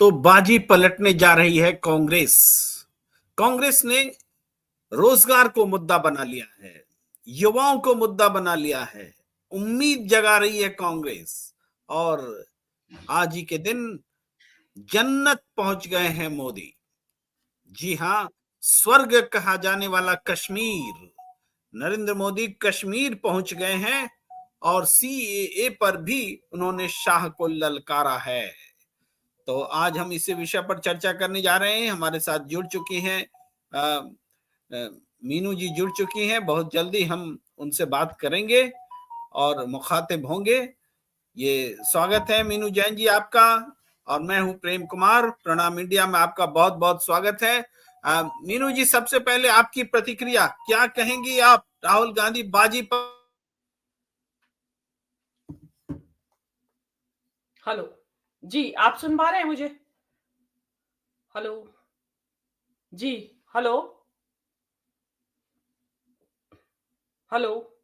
तो बाजी पलटने जा रही है कांग्रेस। कांग्रेस ने रोजगार को मुद्दा बना लिया है, युवाओं को मुद्दा बना लिया है, उम्मीद जगा रही है कांग्रेस। और आज ही के दिन जन्नत पहुंच गए हैं मोदी। जी हां, स्वर्ग कहा जाने वाला कश्मीर, नरेंद्र मोदी कश्मीर पहुंच गए हैं। और सीएए पर भी उन्होंने शाह को ललकारा है। तो आज हम इसी विषय पर चर्चा करने जा रहे हैं। हमारे साथ जुड़ चुकी हैं अ, अ, मीनू जी जुड़ चुकी हैं। बहुत जल्दी हम उनसे बात करेंगे और मुखातिब होंगे। ये स्वागत है मीनू जैन जी आपका। और मैं हूं प्रेम कुमार। प्रणाम इंडिया में आपका बहुत बहुत स्वागत है। मीनू जी, सबसे पहले आपकी प्रतिक्रिया क्या कहेंगी आप राहुल गांधी बाजी पर? हेलो जी, आप सुन पा रहे हैं मुझे? हेलो जी। Hello hello.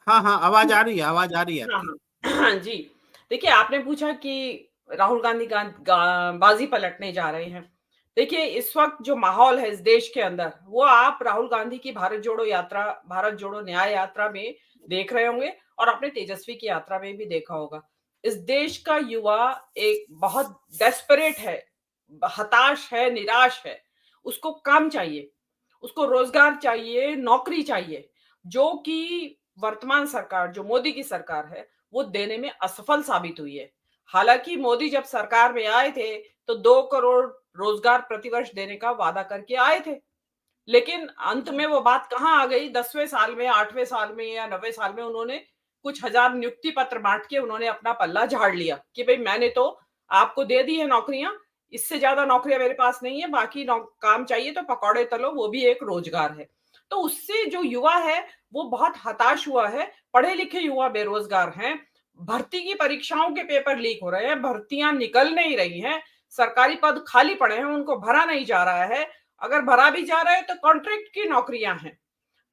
हाँ हाँ, आवाज आ रही है, आवाज आ रही है हाँ आपकी। हाँ जी। देखिए, आपने पूछा कि राहुल गांधी बाजी पलटने जा रहे हैं। देखिए, इस वक्त जो माहौल है इस देश के अंदर, वो आप राहुल गांधी की भारत जोड़ो न्याय यात्रा में देख रहे होंगे और आपने तेजस्वी की यात्रा में भी देखा होगा। इस देश का युवा एक बहुत डेस्परेट है, हताश है, निराश है। उसको काम चाहिए, उसको रोजगार चाहिए, नौकरी चाहिए, जो कि वर्तमान सरकार, जो मोदी की सरकार है, वो देने में असफल साबित हुई है। हालांकि मोदी जब सरकार में आए थे तो 2 करोड़ रोजगार प्रतिवर्ष देने का वादा करके आए थे। लेकिन अंत में वो बात कहाँ आ गई? 10वें साल में, 8वें साल में या 9वें साल में उन्होंने कुछ हजार नियुक्ति पत्र बांट के उन्होंने अपना पल्ला झाड़ लिया कि भाई मैंने तो आपको दे दी है नौकरियां, इससे ज्यादा नौकरियां मेरे पास नहीं है, बाकी काम चाहिए तो पकौड़े तलो, वो भी एक रोजगार है। तो उससे जो युवा है वो बहुत हताश हुआ है। पढ़े लिखे युवा बेरोजगार हैं। भर्ती की परीक्षाओं के पेपर लीक हो रहे हैं, भर्तियां निकल नहीं रही हैं, सरकारी पद खाली पड़े हैं, उनको भरा नहीं जा रहा है। अगर भरा भी जा रहा है तो कॉन्ट्रैक्ट की नौकरियां हैं।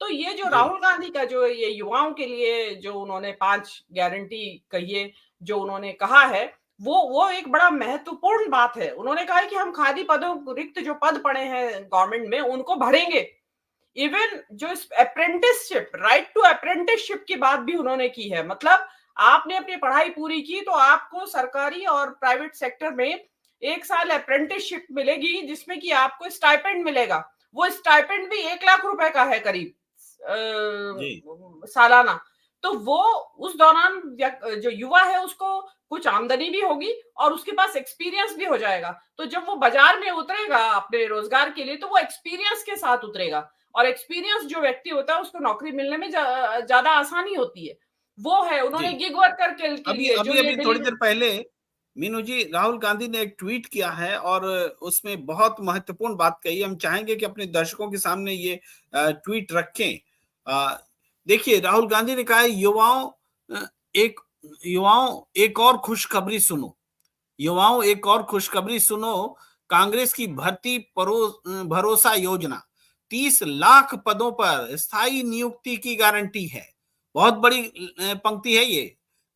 तो ये जो जी राहुल गांधी का जो ये युवाओं के लिए जो उन्होंने 5 गारंटी कहिए, जो उन्होंने कहा है, वो एक बड़ा महत्वपूर्ण बात है। उन्होंने कहा है कि हम खादी पदों रिक्त जो पद पड़े हैं गवर्नमेंट में उनको भरेंगे। इवन जो इस अप्रेंटिसशिप, राइट टू अप्रेंटिसशिप की बात भी उन्होंने की है। मतलब आपने अपनी पढ़ाई पूरी की तो आपको सरकारी और प्राइवेट सेक्टर में 1 साल अप्रेंटिसशिप मिलेगी जिसमें कि आपको स्टाइपेंड मिलेगा। वो स्टाइपेंड भी 1 लाख रुपए का है करीब जी सालाना। तो वो उस दौरान जो युवा है उसको कुछ आमदनी भी होगी और उसके पास एक्सपीरियंस भी हो जाएगा। तो जब वो बाजार में उतरेगा अपने रोजगार के लिए तो वो एक्सपीरियंस के साथ उतरेगा। और एक्सपीरियंस जो व्यक्ति होता है उसको नौकरी मिलने में ज्यादा आसानी होती है। वो है जी। उन्होंने गिग वर्कर के अभी लिए जो अभी ये अभी थोड़ी डिलीवरी। देर पहले मीनू जी, राहुल गांधी ने एक ट्वीट किया है और उसमें बहुत महत्वपूर्ण बात कही। हम चाहेंगे कि अपने दर्शकों के सामने ये ट्वीट रखें। अ, देखिए, राहुल गांधी ने कहा है, एक युवाओं एक और खुशखबरी सुनो। युवाओं एक और खुशखबरी सुनो। कांग्रेस की भरोसा योजना 30 लाख पदों पर स्थायी नियुक्ति की गारंटी है। बहुत बड़ी पंक्ति है ये।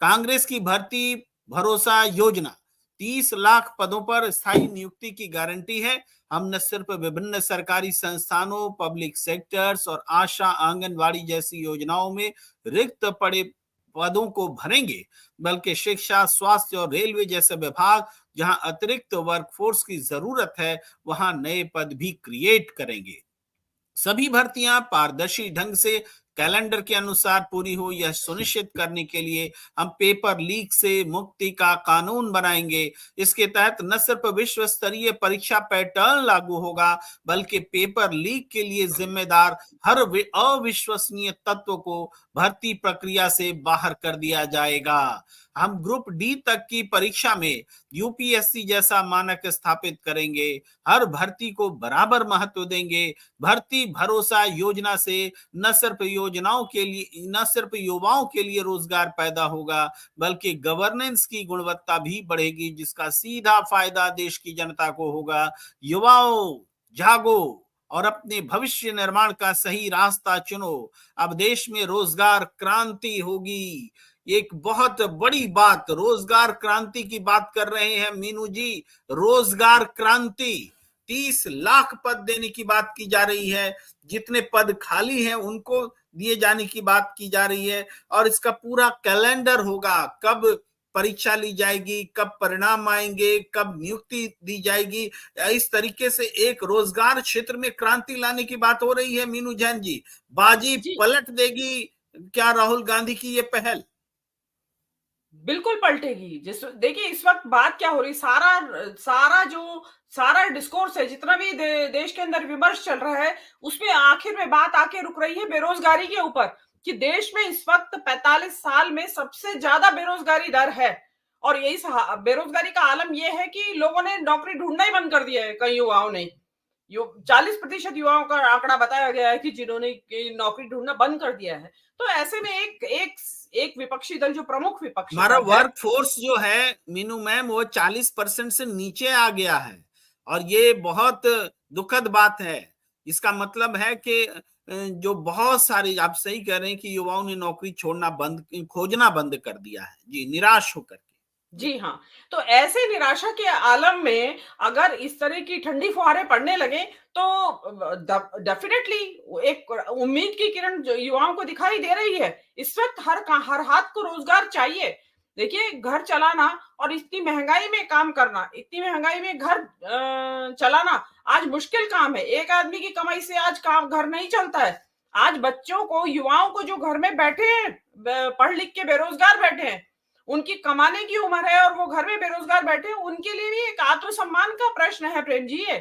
कांग्रेस की भर्ती भरोसा योजना 30 लाख पदों पर स्थायी नियुक्ति की गारंटी है। हम न सिर्फ विभिन्न सरकारी संस्थानों, पब्लिक सेक्टर्स और आशा आंगनवाड़ी जैसी योजनाओं में रिक्त पड़े पदों को भरेंगे, बल्कि शिक्षा, स्वास्थ्य और रेलवे जैसे विभाग जहां अतिरिक्त वर्कफोर्स की जरूरत है, वहां नए पद भी क्रिएट करेंगे। सभी भर्तियां पारदर्शी ढंग से कैलेंडर के अनुसार पूरी हो, यह सुनिश्चित करने के लिए हम पेपर लीक से मुक्ति का कानून बनाएंगे। इसके तहत न सिर्फ विश्व स्तरीय परीक्षा पैटर्न लागू होगा, बल्कि पेपर लीक के लिए जिम्मेदार हर अविश्वसनीय तत्व को भर्ती प्रक्रिया से बाहर कर दिया जाएगा। हम ग्रुप डी तक की परीक्षा में यूपीएससी जैसा मानक स्थापित करेंगे। हर भर्ती को बराबर महत्व देंगे। भर्ती भरोसा योजना से न सिर्फ युवाओं के लिए रोजगार पैदा होगा, बल्कि गवर्नेंस की गुणवत्ता भी बढ़ेगी, जिसका सीधा फायदा देश की जनता को होगा। युवाओं, जागो और अपने भविष्य निर्माण का सही रास्ता चुनो। अब देश में रोजगार क्रांति होगी। एक बहुत बड़ी बात, रोजगार क्रांति की बात कर रहे हैं मीनू जी। रोजगार क्रांति, 30 लाख पद देने की बात की जा रही है। जितने पद खाली हैं उनको दिए जाने की बात की जा रही है, और इसका पूरा कैलेंडर होगा, कब परीक्षा ली जाएगी, कब परिणाम आएंगे, कब नियुक्ति दी जाएगी। इस तरीके से एक रोजगार क्षेत्र में क्रांति लाने की बात हो रही है। मीनू जैन जी, बाजी जी पलट देगी क्या राहुल गांधी की ये पहल? बिल्कुल पलटेगी। जिस देखिए इस वक्त बात क्या हो रही, सारा डिस्कोर्स है, जितना भी देश के अंदर विमर्श चल रहा है, उसमें आखिर में बात आके रुक रही है बेरोजगारी के ऊपर, कि देश में इस वक्त 45 साल में सबसे ज्यादा बेरोजगारी दर है। और यही बेरोजगारी का आलम यह है कि लोगों ने नौकरी ढूंढना ही बंद कर दिया है। कई युवाओं ने 40% युवाओं का आंकड़ा बताया गया है कि जिन्होंने नौकरी ढूंढना बंद कर दिया है। तो ऐसे में एक विपक्षी दल, जो प्रमुख विपक्षी हमारा दल है, वर्क फोर्स जो है मीनू मैम, वो 40% से नीचे आ गया है, और ये बहुत दुखद बात है। इसका मतलब है कि जो बहुत सारे, आप सही कह रहे हैं कि युवाओं ने नौकरी खोजना बंद कर दिया है जी, निराश होकर के। जी जी हाँ। तो ऐसे निराशा के आलम में अगर इस तरह की ठंडी फुहारें पड़ने लगे, तो डेफिनेटली एक उम्मीद की किरण जो युवाओं को दिखाई दे रही है। इस वक्त हर हाथ को रोजगार चाहिए। देखिए, घर चलाना और इतनी महंगाई में काम करना, इतनी महंगाई में घर चलाना आज मुश्किल काम है। एक आदमी की कमाई से आज काम घर नहीं चलता है। आज बच्चों को, युवाओं को जो घर में बैठे हैं, पढ़ लिख के बेरोजगार बैठे हैं, उनकी कमाने की उम्र है और वो घर में बेरोजगार बैठे हैं, उनके लिए भी एक आत्मसम्मान का प्रश्न है प्रेम जी ये,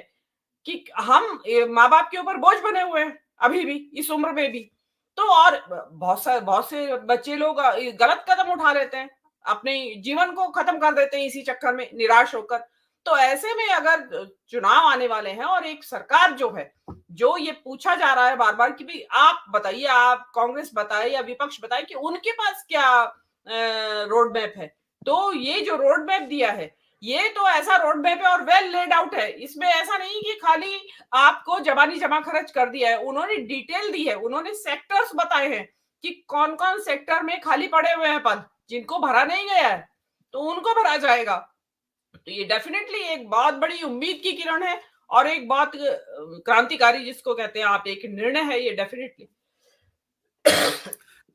कि हम माँ बाप के ऊपर बोझ बने हुए हैं अभी भी, इस उम्र में भी। तो और बहुत से बच्चे लोग गलत कदम उठा लेते हैं, अपने जीवन को खत्म कर देते हैं इसी चक्कर में, निराश होकर। तो ऐसे में अगर चुनाव आने वाले हैं और एक सरकार जो है, जो ये पूछा जा रहा है बार बार कि भाई आप बताइए, आप कांग्रेस बताए या विपक्ष बताए कि उनके पास क्या रोड मैप है, तो ये जो रोड मैप दिया है, ये तो ऐसा रोड मैप है और वेल लेड आउट है। इसमें ऐसा नहीं कि खाली आपको जबानी जमा खर्च कर दिया है, उन्होंने डिटेल दी है, उन्होंने सेक्टर्स बताए हैं कि कौन कौन सेक्टर में खाली पड़े हुए हैं पद, जिनको भरा नहीं गया है तो उनको भरा जाएगा। तो ये डेफिनेटली एक बहुत बड़ी उम्मीद की किरण है, और एक बहुत क्रांतिकारी, जिसको कहते हैं आप, एक निर्णय है ये डेफिनेटली।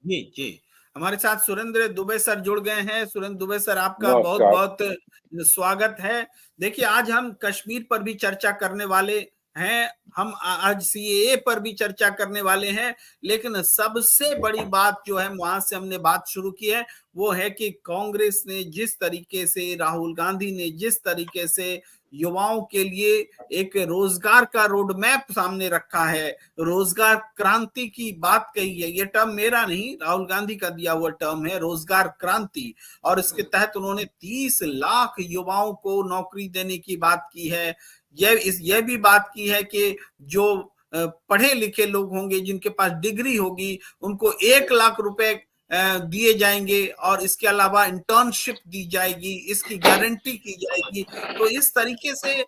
जी जी, हमारे साथ सुरेंद्र दुबे सर जुड़ गए हैं। सुरेंद्र दुबे सर, आपका बहुत नमस्कार। बहुत स्वागत है। देखिए, आज हम कश्मीर पर भी चर्चा करने वाले हैं, हम आज सीएए पर भी चर्चा करने वाले हैं, लेकिन सबसे बड़ी बात जो है, वहां से हमने बात शुरू की है, वो है कि कांग्रेस ने जिस तरीके से, राहुल गांधी ने जिस तरीके से युवाओं के लिए एक रोजगार का रोड मैप सामने रखा है, रोजगार क्रांति की बात कही है। ये टर्म मेरा नहीं, राहुल गांधी का दिया हुआ टर्म है, रोजगार क्रांति। और इसके तहत उन्होंने 30 लाख युवाओं को नौकरी देने की बात की है। यह भी बात की है कि जो पढ़े लिखे लोग होंगे, जिनके पास डिग्री होगी, उनको 1 लाख रुपए दिए जाएंगे, और इसके अलावा इंटर्नशिप दी जाएगी, इसकी गारंटी की जाएगी। तो इस तरीके से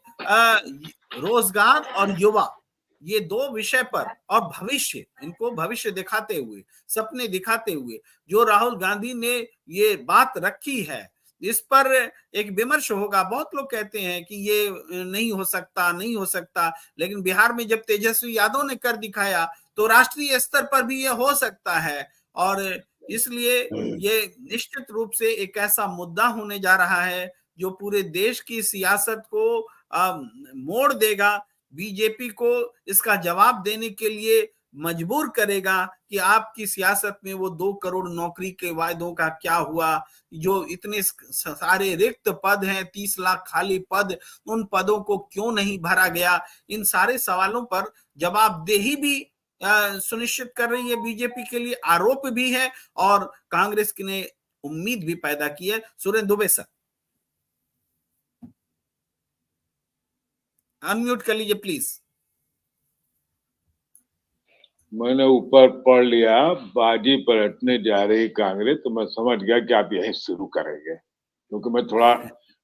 रोजगार और युवा, ये दो विषय पर, और भविष्य, इनको भविष्य दिखाते हुए, सपने दिखाते हुए जो राहुल गांधी ने ये बात रखी है, इस पर एक विमर्श होगा। बहुत लोग कहते हैं कि ये नहीं हो सकता, नहीं हो सकता, लेकिन बिहार में जब तेजस्वी यादव ने कर दिखाया, तो राष्ट्रीय स्तर पर भी ये हो सकता है। और इसलिए ये निश्चित रूप से एक ऐसा मुद्दा होने जा रहा है जो पूरे देश की सियासत को मोड़ देगा, बीजेपी को इसका जवाब देने के लिए मजबूर करेगा कि आपकी सियासत में वो 2 करोड़ नौकरी के वायदों का क्या हुआ, जो इतने सारे रिक्त पद हैं, 30 लाख खाली पद, उन पदों को क्यों नहीं भरा गया। इन सारे सवालों पर जवाबदेही भी सुनिश्चित कर रही है बीजेपी के लिए, आरोप भी है, और कांग्रेस ने उम्मीद भी पैदा की है। सुरेंद्र दुबे सर, अनम्यूट कर लीजिए प्लीज। मैंने ऊपर पढ़ लिया, बाजी पलटने जा रही कांग्रेस, तो मैं समझ गया कि आप यही शुरू करेंगे, क्योंकि मैं थोड़ा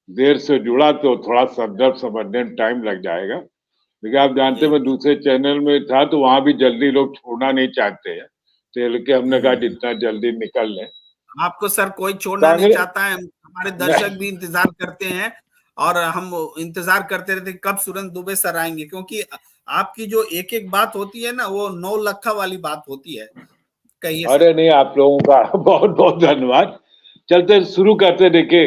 देर से जुड़ा तो थोड़ा संदर्भ समझने में टाइम लग जाएगा। लेकिन आप जानते, मैं दूसरे चैनल में था तो वहां भी जल्दी लोग छोड़ना नहीं चाहते हैं, तो हमने कहा जितना जल्दी निकल लें। आपको सर कोई छोड़ना नहीं कांग्रेस चाहता है, हमारे दर्शक भी इंतजार करते हैं और हम इंतजार करते रहते हैं कब सुरेंद्र दुबे सर आएंगे, क्योंकि आपकी जो एक एक बात होती है ना वो 9 लखा वाली बात होती है। कहिए सर। अरे नहीं, आप लोगों का बहुत बहुत धन्यवाद। चलते शुरू करते। देखिए,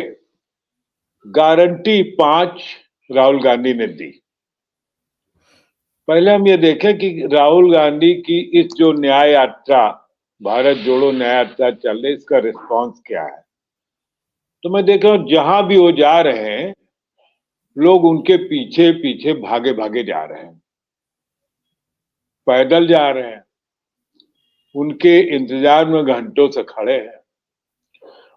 गारंटी 5 राहुल गांधी ने दी। पहले हम ये देखें कि राहुल गांधी की इस जो न्याय यात्रा, भारत जोड़ो न्याय यात्रा चल रही, इसका रिस्पांस क्या है। तो मैं देख रहा हूं जहां भी वो जा रहे हैं लोग उनके पीछे पीछे भागे भागे जा रहे हैं, पैदल जा रहे हैं, उनके इंतजार में घंटों से खड़े हैं।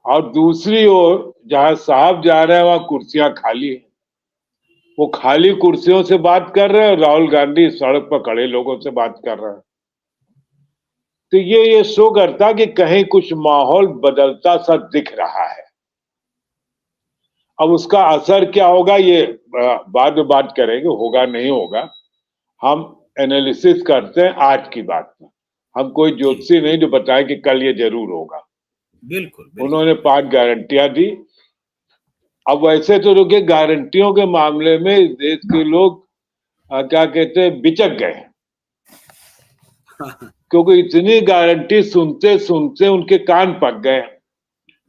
और दूसरी ओर जहां साहब जा रहे हैं वहां कुर्सियां खाली हैं, वो खाली कुर्सियों से बात कर रहे हैं, राहुल गांधी सड़क पर खड़े लोगों से बात कर रहे हैं। तो ये शो करता कि कहीं कुछ माहौल बदलता सा दिख रहा है। अब उसका असर क्या होगा ये बाद में बात करेंगे, होगा नहीं होगा। हम एनालिसिस करते हैं आज की बात में। हम कोई ज्योतिषी नहीं जो बताए कि कल ये जरूर होगा। बिल्कुल। उन्होंने 5 गारंटियां दी। अब वैसे तो देखिए, गारंटियों के मामले में इस देश के लोग क्या कहते हैं, बिचक गए। क्योंकि इतनी गारंटी सुनते सुनते उनके कान पक गए।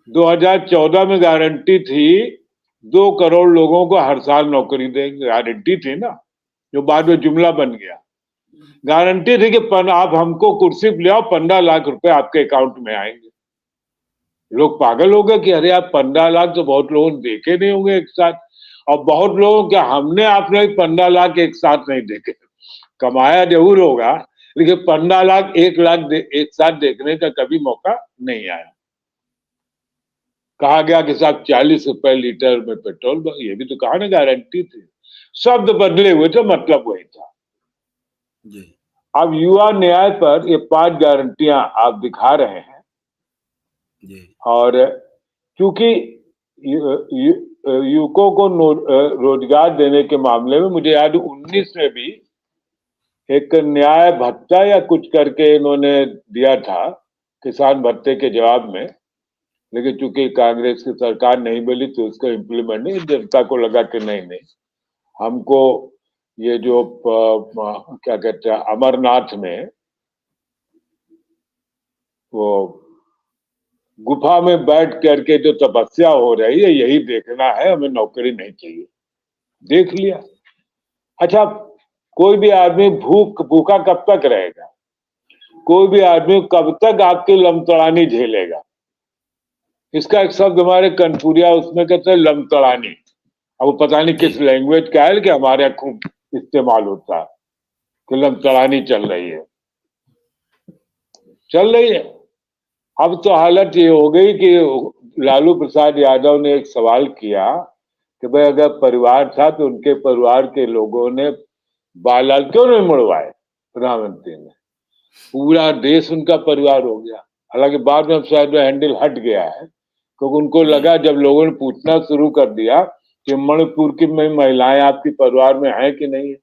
2014 में गारंटी थी 2 करोड़ लोगों को हर साल नौकरी देंगे, गारंटी थी ना, जो बाद में जुमला बन गया। गारंटी थी कि आप हमको कुर्सी पे ले आओ, 15 लाख रुपए आपके अकाउंट में आएंगे। लोग पागल हो गए कि अरे आप 15 लाख तो बहुत लोगों ने देखे नहीं होंगे एक साथ। और बहुत लोगों के हमने आपने 15 लाख एक साथ नहीं देखे, कमाया जरूर होगा लेकिन 15 लाख 1 लाख एक साथ देखने का कभी मौका नहीं आया। कहा गया कि साहब 40 रुपए लीटर में पेट्रोल, ये भी तो कहा ना गारंटी थी। शब्द बदले हुए थे, मतलब वही था जी। अब युवा न्याय पर ये 5 गारंटियां आप दिखा रहे हैं जी। और चूंकि युवकों को रोजगार देने के मामले में मुझे याद 19 में भी एक न्याय भत्ता या कुछ करके इन्होंने दिया था किसान भत्ते के जवाब में, लेकिन चूंकि कांग्रेस की सरकार नहीं मिली तो उसको इम्प्लीमेंट नहीं, जनता को लगा कि नहीं हमको ये जो क्या कहते हैं अमरनाथ में वो गुफा में बैठ करके जो तपस्या हो रही है यही देखना है, हमें नौकरी नहीं चाहिए। देख लिया। अच्छा, कोई भी आदमी भूखा कब तक रहेगा? कोई भी आदमी कब तक आपकी लमतड़ानी झेलेगा? इसका एक शब्द हमारे कनपुरिया उसमें कहते हैं लमतड़ानी। अब वो पता नहीं किस लैंग्वेज का है कि हमारे यहाँ खूब इस्तेमाल होता है कि लमतड़ानी चल रही है। अब तो हालत ये हो गई कि लालू प्रसाद यादव ने एक सवाल किया कि भाई अगर परिवार था तो उनके परिवार के लोगों ने बाल क्यों नहीं मुड़वाए? प्रधानमंत्री ने, पूरा देश उनका परिवार हो गया। हालांकि बाद में शायद हैंडल हट गया है क्योंकि उनको लगा जब लोगों ने पूछना शुरू कर दिया कि मणिपुर की महिलाएं आपके परिवार में हैं कि नहीं है,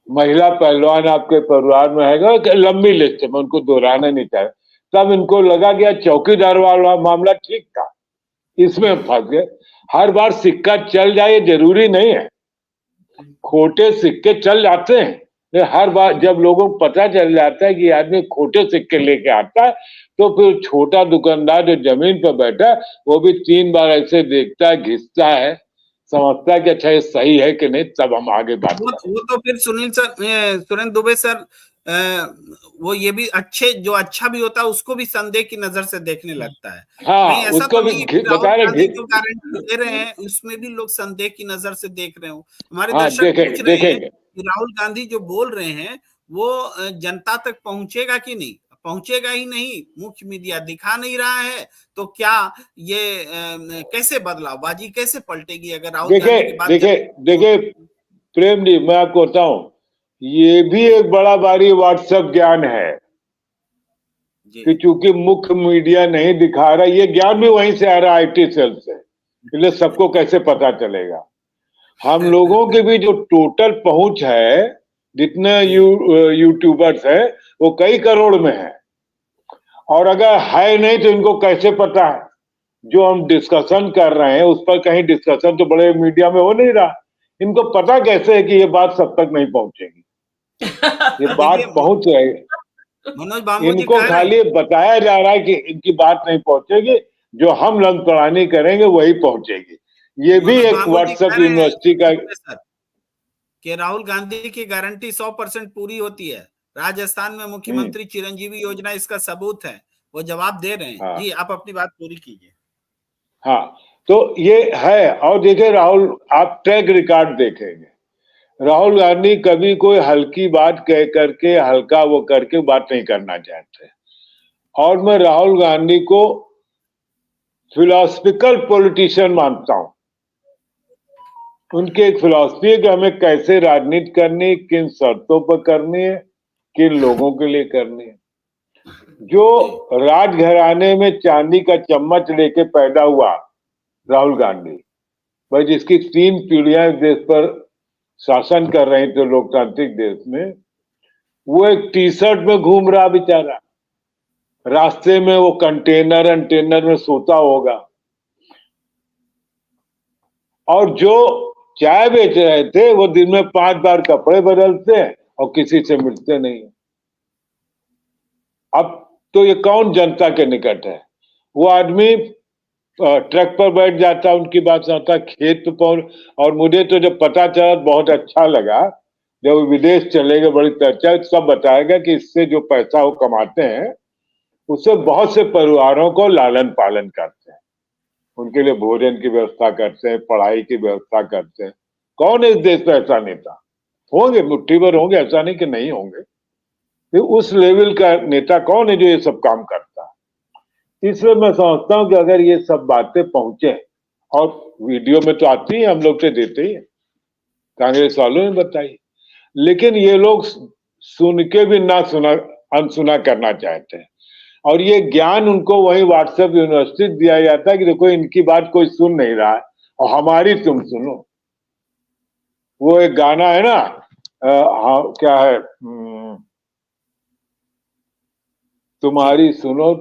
महिला पहलवान आपके परिवार में है, लंबी लिस्ट है, मैं उनको दोहराना नहीं चाह, तब इनको लगा कि चौकीदार वाला मामला ठीक था, इसमें फंस गए। हर बार सिक्का चल जाए जरूरी नहीं है, खोटे सिक्के चल जाते हैं। हर बार जब लोगों को पता चल जाता है कि आदमी खोटे सिक्के लेके आता है तो फिर छोटा दुकानदार जो जमीन पर बैठा है वो भी 3 बार ऐसे देखता है, घिसता है, समझता है कि अच्छा ये सही है कि नहीं, तब हम आगे बात करें। वो तो फिर सुरेंद्र दुबे सर वो ये भी जो अच्छा भी होता है उसको भी संदेह की नजर से देखने लगता है। हाँ, ऐसा उसको तो भी नहीं बता रहे जो गारंटी दे रहे हैं उसमें भी लोग संदेह की नजर से देख रहे हो। हमारे हाँ, दर्शक पूछ रहे हैं देखेंगे कि राहुल गांधी जो बोल रहे हैं वो जनता तक पहुंचेगा कि नहीं? पहुंचेगा ही नहीं, मुख्य मीडिया दिखा नहीं रहा है, तो क्या ये कैसे बदलावबाजी कैसे पलटेगी अगर राहुल गांधी की बात? देखिए प्रेम जी, मैं आपको बताऊं, ये भी एक बड़ा भारी व्हाट्सएप ज्ञान है कि चूंकि मुख्य मीडिया नहीं दिखा रहा, ये ज्ञान भी वहीं से आ रहा है, IT सेल से, इसलिए सबको कैसे पता चलेगा? हम लोगों की भी जो टोटल पहुंच है, जितने यूट्यूबर्स है वो कई करोड़ में है, और अगर है नहीं तो इनको कैसे पता है? जो हम डिस्कशन कर रहे हैं उस पर कहीं डिस्कशन तो बड़े मीडिया में हो नहीं रहा, इनको पता कैसे है कि ये बात सब तक नहीं पहुंचेगी? ये बात देखिए पहुंच रही, मनोज भांबू जी इनको कह रहे हैं खाली बताया जा रहा है कि इनकी बात नहीं पहुंचेगी, जो हम लंतड़ानी करेंगे वही पहुंचेगी। ये भी मनोज एक भांबू जी व्हाट्सएप कह रहे हैं यूनिवर्सिटी का सर कि राहुल गांधी की गारंटी 100% पूरी होती है। राजस्थान में मुख्यमंत्री चिरंजीवी योजना इसका सबूत है। वो जवाब दे रहे हैं। हाँ जी आप अपनी बात पूरी कीजिए। हाँ, तो ये है। और देखिए राहुल, आप ट्रैक रिकॉर्ड देखेंगे, राहुल गांधी कभी कोई हल्की बात कह करके हल्का वो करके बात नहीं करना चाहते। और मैं राहुल गांधी को फिलोसफिकल पॉलिटिशियन मानता हूं। उनकी एक फिलॉसफी है कि हमें कैसे राजनीति करनी है, किन शर्तों पर करनी है, किन लोगों के लिए करनी है। जो राजघराने में चांदी का चम्मच लेके पैदा हुआ राहुल गांधी, भाई जिसकी 3 पीढ़ियां इस देश पर शासन कर रही थे लोकतांत्रिक देश में, वो एक टी शर्ट में घूम रहा बेचारा, रास्ते में वो कंटेनर में सोता होगा। और जो चाय बेच रहे थे वो दिन में 5 बार कपड़े बदलते हैं और किसी से मिलते नहीं। अब तो ये कौन जनता के निकट है? वो आदमी ट्रक पर बैठ जाता, उनकी बात सुनता, खेत पर। और मुझे तो जब पता चला बहुत अच्छा लगा, जब विदेश चले गए बड़ी चर्चा, सब बताएगा कि इससे जो पैसा वो कमाते हैं उससे बहुत से परिवारों को लालन पालन करते हैं, उनके लिए भोजन की व्यवस्था करते हैं, पढ़ाई की व्यवस्था करते हैं। कौन है इस देश में ऐसा नेता? होंगे, मुट्ठी भर होंगे, ऐसा नहीं कि नहीं होंगे। तो उस लेवल का नेता कौन है जो ये सब काम करता है? इसलिए मैं समझता हूं कि अगर ये सब बातें पहुंचे, और वीडियो में तो आती है, हम लोग से देते ही, कांग्रेस वालों ने बताई, लेकिन ये लोग सुन के भी ना सुना, अनसुना करना चाहते हैं। और ये ज्ञान उनको वही व्हाट्सएप यूनिवर्सिटी दिया जाता है कि देखो इनकी बात कोई सुन नहीं रहा है और हमारी तुम सुनो। वो एक गाना है ना, हाँ क्या है, तुम्हारी सुनो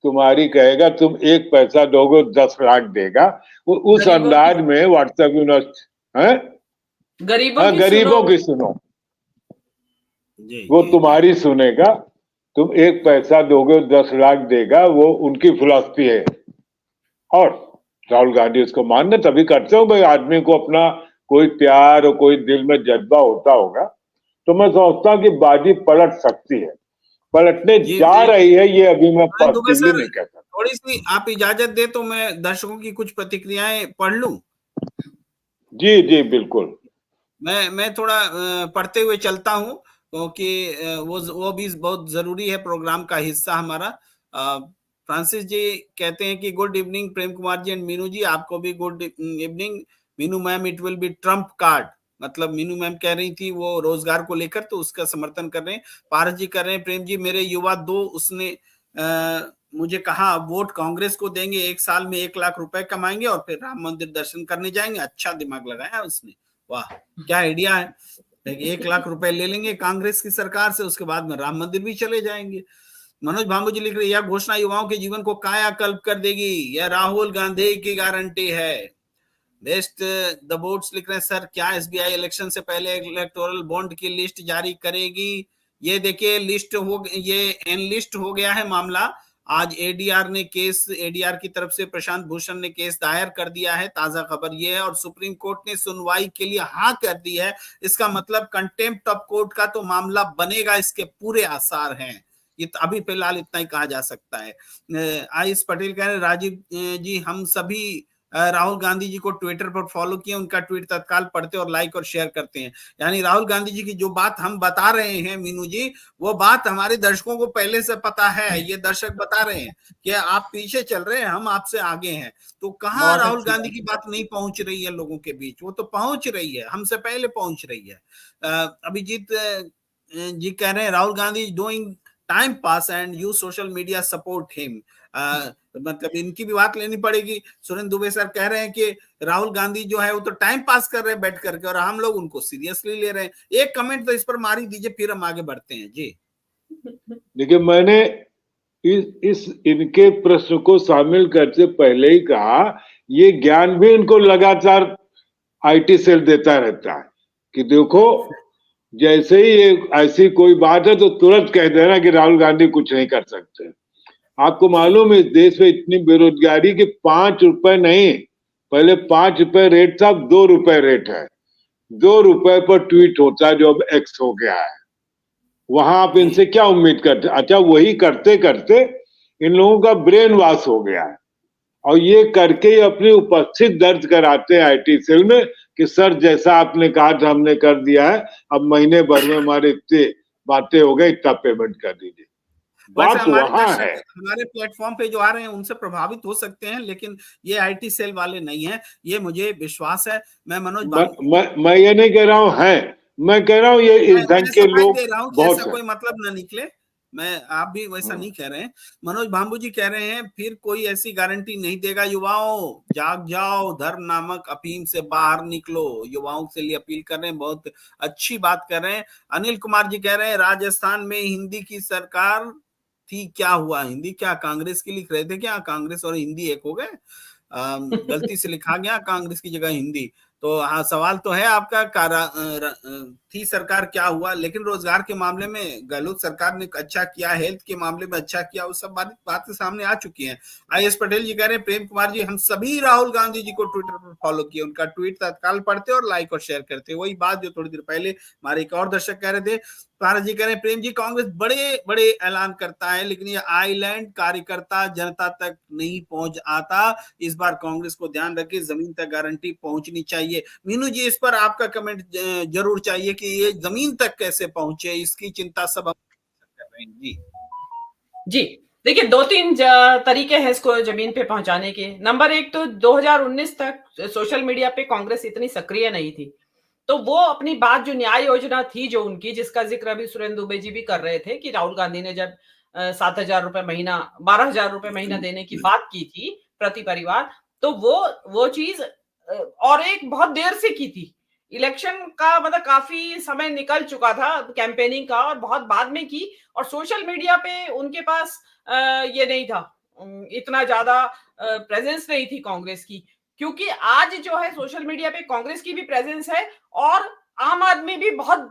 तुम्हारी कहेगा, तुम 1 पैसा दोगे 10 लाख देगा। वो उस अंदाज में व्हाट्सएप यूनिवर्सिटी है, गरीबों की सुनो, वो तुम्हारी सुनेगा, तुम 1 पैसा दोगे 10 लाख देगा, वो उनकी फिलॉसफी है। और राहुल गांधी उसको मानने तभी करते हो भाई, आदमी को अपना कोई प्यार और कोई दिल में जज्बा होता होगा। तो मैं समझता हूं कि बाजी पलट सकती है, पलटने जा रही है, ये अभी मैं पॉजिटिवली नहीं कह सकता। थोड़ी सी आप इजाजत दे तो मैं दर्शकों की कुछ प्रतिक्रियाएं पढ़ लूं। जी जी बिल्कुल। मैं थोड़ा पढ़ते हुए चलता हूं क्योंकि वो भी बहुत जरूरी है, प्रोग्राम का हिस्सा हमारा। फ्रांसिस जी कहते हैं कि good evening Prem Kumar ji and Meenu ji, आपको भी good evening. Meenu ma'am, it will be trump card, मतलब मीनू मैम कह रही थी वो रोजगार को लेकर, तो उसका समर्थन कर रहे हैं। पारस जी कर रहे हैं, प्रेम जी मेरे युवा दो उसने मुझे कहा वोट कांग्रेस को देंगे, 1 साल में 1 लाख रुपए कमाएंगे और फिर राम मंदिर दर्शन करने जाएंगे। अच्छा दिमाग लगाया उसने, वाह क्या आइडिया है। 1 लाख रुपए ले लेंगे कांग्रेस की सरकार से, उसके बाद में राम मंदिर भी चले जाएंगे। मनोज भांबू जी लिख रहे, यह घोषणा युवाओं के जीवन को कायाकल्प कर देगी, यह राहुल गांधी की गारंटी है। बेस्ट द बोर्ड्स लिख रहे हैं, सर क्या एसबीआई इलेक्शन से पहले इलेक्टोरल बॉन्ड की लिस्ट जारी करेगी? ये देखिए लिस्ट हो, ये एनलिस्ट हो गया है मामला। आज एडीआर ने केस, एडीआर की तरफ से प्रशांत भूषण ने केस दायर कर दिया है, ताजा खबर ये है। और सुप्रीम कोर्ट ने सुनवाई के लिए हाँ कर दी है। इसका मतलब कंटेम्प्ट ऑफ कोर्ट का तो मामला बनेगा, इसके पूरे आसार हैं। ये तो अभी फिलहाल इतना ही कहा जा सकता है। आयुष पटेल कह रहे हैं, राजीव जी हम सभी राहुल गांधी जी को ट्विटर पर फॉलो किए, उनका ट्वीट तत्काल पढ़ते और लाइक और शेयर करते हैं। यानी राहुल गांधी जी की जो बात हम बता रहे हैं मीनू जी, वो बात हमारे दर्शकों को पहले से पता है। ये दर्शक बता रहे हैं कि आप पीछे चल रहे हैं, हम आपसे आगे हैं। तो कहाँ राहुल गांधी की बात नहीं पहुंच रही है लोगों के बीच? वो तो पहुंच रही है, हमसे पहले पहुंच रही है। अभिजीत जी कह रहे हैं, Rahul Gandhi doing time pass and you social media support him. मतलब इनकी भी बात लेनी पड़ेगी। सुरेंद्र दुबे सर कह रहे हैं कि राहुल गांधी जो है वो तो टाइम पास कर रहे हैं बैठ करके, और हम लोग उनको सीरियसली ले रहे हैं। एक कमेंट तो इस पर मार ही दीजिए, फिर हम आगे बढ़ते हैं जी। देखिए मैंने इस इनके प्रश्न को शामिल करते पहले ही कहा, ये ज्ञान भी इनको लगातार आईटी सेल देता रहता है कि देखो, जैसे ही ये ऐसी कोई बात है तो तुरंत कह देना कि राहुल गांधी कुछ नहीं कर सकते। आपको मालूम है इस देश में इतनी बेरोजगारी कि 5 रुपए नहीं, पहले 5 रुपए रेट था, अब 2 रुपए रेट है। 2 रुपए पर ट्वीट होता है जो अब एक्स हो गया है। वहां आप इनसे क्या उम्मीद करते? अच्छा, वही करते करते इन लोगों का ब्रेन वॉश हो गया है और ये करके ही अपनी उपस्थित दर्ज कराते हैं आईटी सेल में कि सर जैसा आपने कहा था हमने कर दिया है, अब महीने भर में हमारे इतने बातें हो गए, इतना पेमेंट कर दीजिए। वैसे बात हमारे वहां है। दर्शक हमारे प्लेटफॉर्म पे जो आ रहे हैं उनसे प्रभावित हो सकते हैं, लेकिन ये आईटी सेल वाले नहीं हैं, ये मुझे विश्वास है। मैं मनोज मैं ये नहीं कह रहा हूं है, मैं कह रहा हूं ये इस ढंग के लोग दे रहा हूं कि बहुत ऐसा है। कोई मतलब ना निकले। आप भी वैसा नहीं कह रहे हैं। मनोज भांबू जी कह रहे हैं फिर कोई ऐसी गारंटी नहीं देगा। युवाओं जाग जाओ, धर्म नामक अफीम से बाहर निकलो, युवाओं से लिए अपील कर रहे हैं। बहुत अच्छी बात कर रहे हैं। अनिल कुमार जी कह रहे हैं राजस्थान में हिंदी की सरकार थी, क्या हुआ? हिंदी क्या कांग्रेस की लिख रहे थे क्या? कांग्रेस और हिंदी एक हो गए? गलती से लिखा गया कांग्रेस की जगह हिंदी। तो हाँ, सवाल तो है आपका, थी सरकार क्या हुआ? लेकिन रोजगार के मामले में गहलोत सरकार ने अच्छा किया, हेल्थ के मामले में अच्छा किया, वो सब बातें सामने आ चुकी हैं। IS पटेल जी कह रहे हैं प्रेम कुमार जी हम सभी राहुल गांधी जी को ट्विटर पर फॉलो किए, उनका ट्वीट तत्काल पढ़ते और लाइक और शेयर करते। वही बात जो थोड़ी देर पहले हमारे एक और दर्शक कह रहे थे। पारस जी कह रहे हैं प्रेम जी कांग्रेस बड़े बड़े ऐलान करता है लेकिन ये आइलैंड कार्यकर्ता जनता तक नहीं पहुंच आता। इस बार कांग्रेस को ध्यान रखे, जमीन तक गारंटी पहुंचनी चाहिए। मीनू जी इस पर आपका कमेंट जरूर चाहिए कि ये जमीन तक कैसे पहुंचे, इसकी चिंता सब हम कर रहे हैं। जी देखिए, 2-3 तरीके हैं इसको जमीन पे पहुंचाने के। नंबर 1 तो 2019 तक सोशल मीडिया पे कांग्रेस इतनी सक्रिय नहीं थी, तो वो अपनी बात जो न्याय योजना थी जो उनकी, जिसका जिक्र अभी सुरेंद्र दुबे जी भी कर रहे थे कि राहुल गांधी ने जब 7,000 रुपए महीना, 12,000 रुपए महीना देने की बात की थी प्रति परिवार, तो वो चीज और एक बहुत देर से की थी। इलेक्शन का मतलब काफी समय निकल चुका था कैंपेनिंग का, और बहुत बाद में की, और सोशल मीडिया पे उनके पास ये नहीं था, इतना ज्यादा प्रेजेंस नहीं थी कांग्रेस की। क्योंकि आज जो है सोशल मीडिया पे कांग्रेस की भी प्रेजेंस है और आम आदमी भी बहुत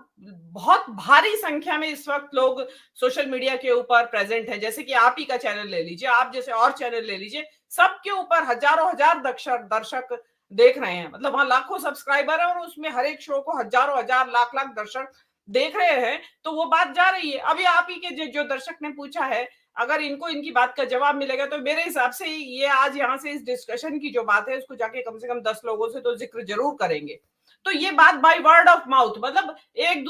बहुत भारी संख्या में इस वक्त लोग सोशल मीडिया के ऊपर प्रेजेंट है। जैसे कि आप ही का चैनल ले लीजिए, आप जैसे और चैनल ले लीजिए, सबके ऊपर हजारों हजार दर्शक देख रहे हैं। मतलब वहां लाखों सब्सक्राइबर है और उसमें हर एक शो को हजारों हजार लाख लाख दर्शक देख रहे हैं, तो वो बात जा रही है। अभी आप ही के जो दर्शक ने पूछा है, अगर इनको इनकी बात का जवाब मिलेगा तो मेरे हिसाब से ये आज यहाँ से इस डिस्कशन की जो बात है उसको जाके कम से कम 10 लोगों से तो जिक्र जरूर करेंगे। तो ये बात बाय वर्ड ऑफ माउथ, मतलब एक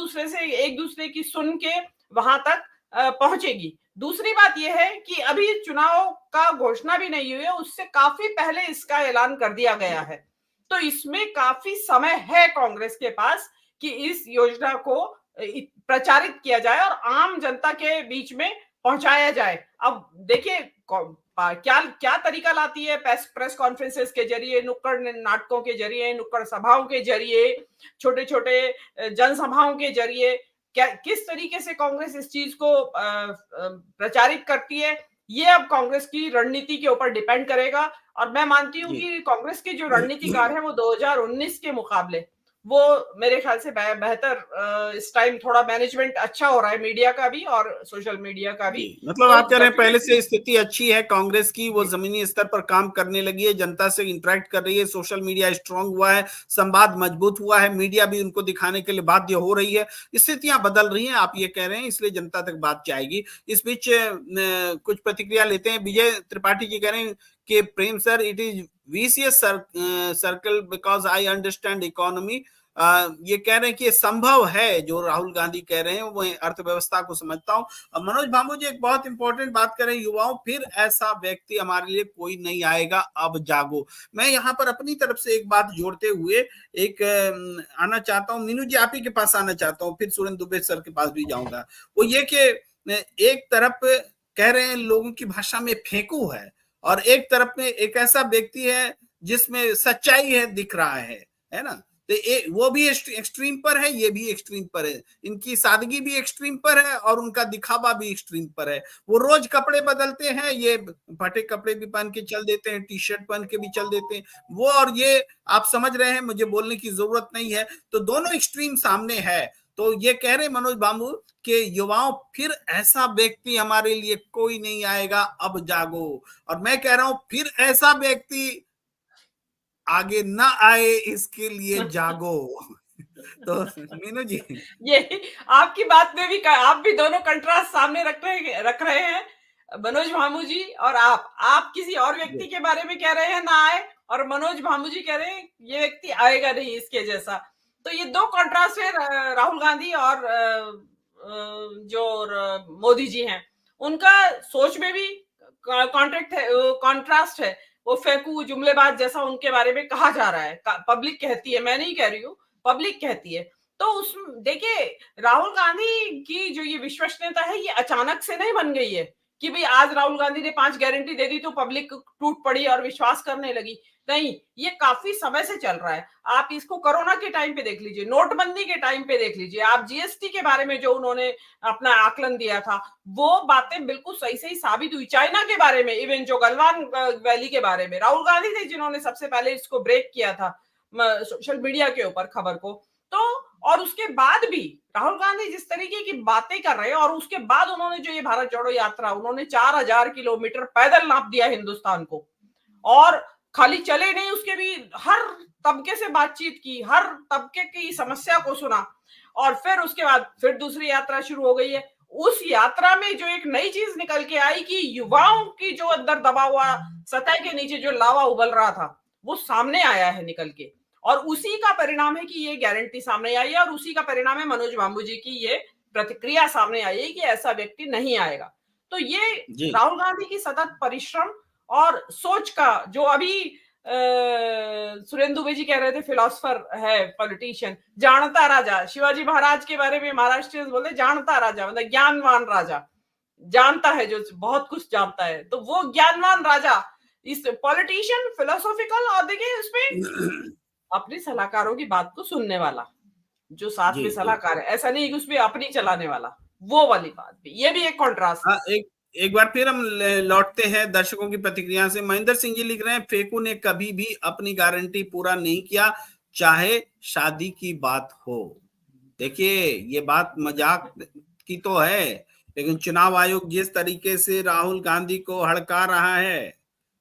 दूसरे की सुन के वहां तक पहुंचेगी। दूसरी बात यह है कि अभी चुनाव का घोषणा भी नहीं हुई है, उससे काफी पहले इसका ऐलान कर दिया गया है। तो इसमें काफी समय है कांग्रेस के पास कि इस योजना को प्रचारित किया जाए और आम जनता के बीच में पहुंचाया जाए। अब देखिए क्या क्या तरीका लाती है प्रेस कॉन्फ्रेंसेस के जरिए, नुक्कड़ नाटकों के जरिए, नुक्कड़ सभाओं के जरिए, छोटे छोटे जनसभाओं के जरिए, क्या किस तरीके से कांग्रेस इस चीज को प्रचारित करती है, ये अब कांग्रेस की रणनीति के ऊपर डिपेंड करेगा। और मैं मानती हूँ कि कांग्रेस के जो रणनीतिकार है वो 2019 के मुकाबले वो मेरे ख्याल से बेहतर, इस टाइम थोड़ा मैनेजमेंट अच्छा हो रहा है मीडिया का भी और सोशल मीडिया का भी। मतलब आप कह रहे हैं पहले से स्थिति अच्छी है कांग्रेस की, वो जमीनी स्तर पर काम करने लगी है, जनता से इंटरेक्ट कर रही है, सोशल मीडिया स्ट्रांग हुआ है, संवाद मजबूत हुआ है, मीडिया भी उनको दिखाने के लिए बाध्य हो रही है, स्थितियां बदल रही हैं, आप ये कह रहे हैं, इसलिए जनता तक बात जाएगी। इस बीच कुछ प्रतिक्रिया लेते हैं। विजय त्रिपाठी जी कह रहे हैं कि Prem sir it is vicious circle because I understand economy. ये कह रहे हैं कि संभव है जो राहुल गांधी कह रहे हैं, वो अर्थव्यवस्था को समझता हूं। मनोज भांबू जी एक बहुत इंपॉर्टेंट बात कर रहे हैं, युवाओं फिर ऐसा व्यक्ति हमारे लिए कोई नहीं आएगा, अब जागो। मैं यहाँ पर अपनी तरफ से एक बात जोड़ते हुए एक आना चाहता हूँ, मीनू जी आप ही के पास आना चाहता हूँ, फिर सुरेंद्र दुबे सर के पास भी जाऊंगा। वो ये कि एक तरफ कह रहे हैं लोगों की भाषा में फेंकू है और एक तरफ में एक ऐसा व्यक्ति है जिसमें सच्चाई है, दिख रहा है ना। तो वो भी एक्सट्रीम पर है, ये भी एक्सट्रीम पर है। इनकी सादगी भी एक्सट्रीम पर है और उनका दिखावा भी एक्सट्रीम पर है। वो रोज कपड़े बदलते हैं, ये फटे कपड़े भी पहन के चल देते हैं, टी शर्ट पहन के भी चल देते हैं वो, और ये आप समझ रहे हैं, मुझे बोलने की जरूरत नहीं है। तो दोनों एक्सट्रीम सामने है। तो ये कह रहे मनोज बाबू कि युवाओं फिर ऐसा व्यक्ति हमारे लिए कोई नहीं आएगा, अब जागो। और मैं कह रहा हूं फिर ऐसा व्यक्ति आगे ना आए, इसके लिए जागो। तो मीनू जी, ये आपकी बात में भी आप भी दोनों कंट्रास्ट सामने रख रहे हैं, मनोज भामू जी और आप किसी और व्यक्ति के बारे में कह रहे हैं ना आए, और मनोज भामू जी कह रहे हैं ये व्यक्ति आएगा नहीं इसके जैसा। तो ये दो कंट्रास्ट है, राहुल गांधी और जो मोदी जी हैं, उनका सोच में भी कॉन्ट्रास्ट है। वो फेंकू जुमलेबाज जैसा उनके बारे में कहा जा रहा है, पब्लिक कहती है, मैं नहीं कह रही हूँ, पब्लिक कहती है। तो उस देखिए, राहुल गांधी की जो ये विश्वसनीयता है, ये अचानक से नहीं बन गई है कि भाई आज राहुल गांधी ने 5 गारंटी दे दी तो पब्लिक टूट पड़ी और विश्वास करने लगी। नहीं, ये काफी समय से चल रहा है। आप इसको कोरोना के टाइम पे देख लीजिए, नोटबंदी के टाइम पे देख लीजिए, आप जीएसटी के बारे में जो उन्होंने अपना आकलन दिया था, वो बातें बिल्कुल सही सही साबित हुई। चाइना के बारे में, इवन जो गलवान वैली के बारे में, राहुल गांधी थे जिन्होंने सबसे पहले इसको ब्रेक किया था सोशल मीडिया के ऊपर खबर को। तो और उसके बाद भी राहुल गांधी जिस तरीके की बातें कर रहे हैं, और उसके बाद उन्होंने जो ये भारत जोड़ो यात्रा, उन्होंने 4000 किलोमीटर पैदल नाप दिया हिंदुस्तान को, और खाली चले नहीं, उसके भी हर तबके से बातचीत की, हर तबके की समस्या को सुना, और फिर उसके बाद फिर दूसरी यात्रा शुरू हो गई है। उस यात्रा में जो एक नई चीज निकल के आई कि युवाओं की जो अंदर दबा हुआ सतह के नीचे जो लावा उबल रहा था, वो सामने आया है निकल के, और उसी का परिणाम है कि ये गारंटी सामने आई है, और उसी का परिणाम है मनोज बाबू जी की ये प्रतिक्रिया सामने आई है कि ऐसा व्यक्ति नहीं आएगा। तो ये राहुल गांधी की सतत परिश्रम और सोच का, जो अभी सुरेंद्र दुबे जी कह रहे थे, फिलोसफर है, पॉलिटिशियन, जानता राजा, शिवाजी महाराज के बारे में महाराष्ट्र बोलते जानता राजा, मतलब ज्ञानवान राजा, जानता है, जो बहुत कुछ जानता है। तो वो ज्ञानवान राजा, इस पॉलिटिशियन, फिलोसॉफिकल, और देखिए उसमें अपने सलाहकारों की बात को सुनने वाला, जो साथ में सलाहकार है, ऐसा नहीं कि उसमें अपनी चलाने वाला, वो वाली बात भी, ये भी एक कॉन्ट्रास्ट है। एक बार फिर हम लौटते हैं दर्शकों की प्रतिक्रिया से। महेंद्र सिंह जी लिख रहे हैं, फेकू ने कभी भी अपनी गारंटी पूरा नहीं किया, चाहे शादी की बात हो। देखिए, ये बात मजाक की तो है, लेकिन चुनाव आयोग जिस तरीके से राहुल गांधी को हड़का रहा है,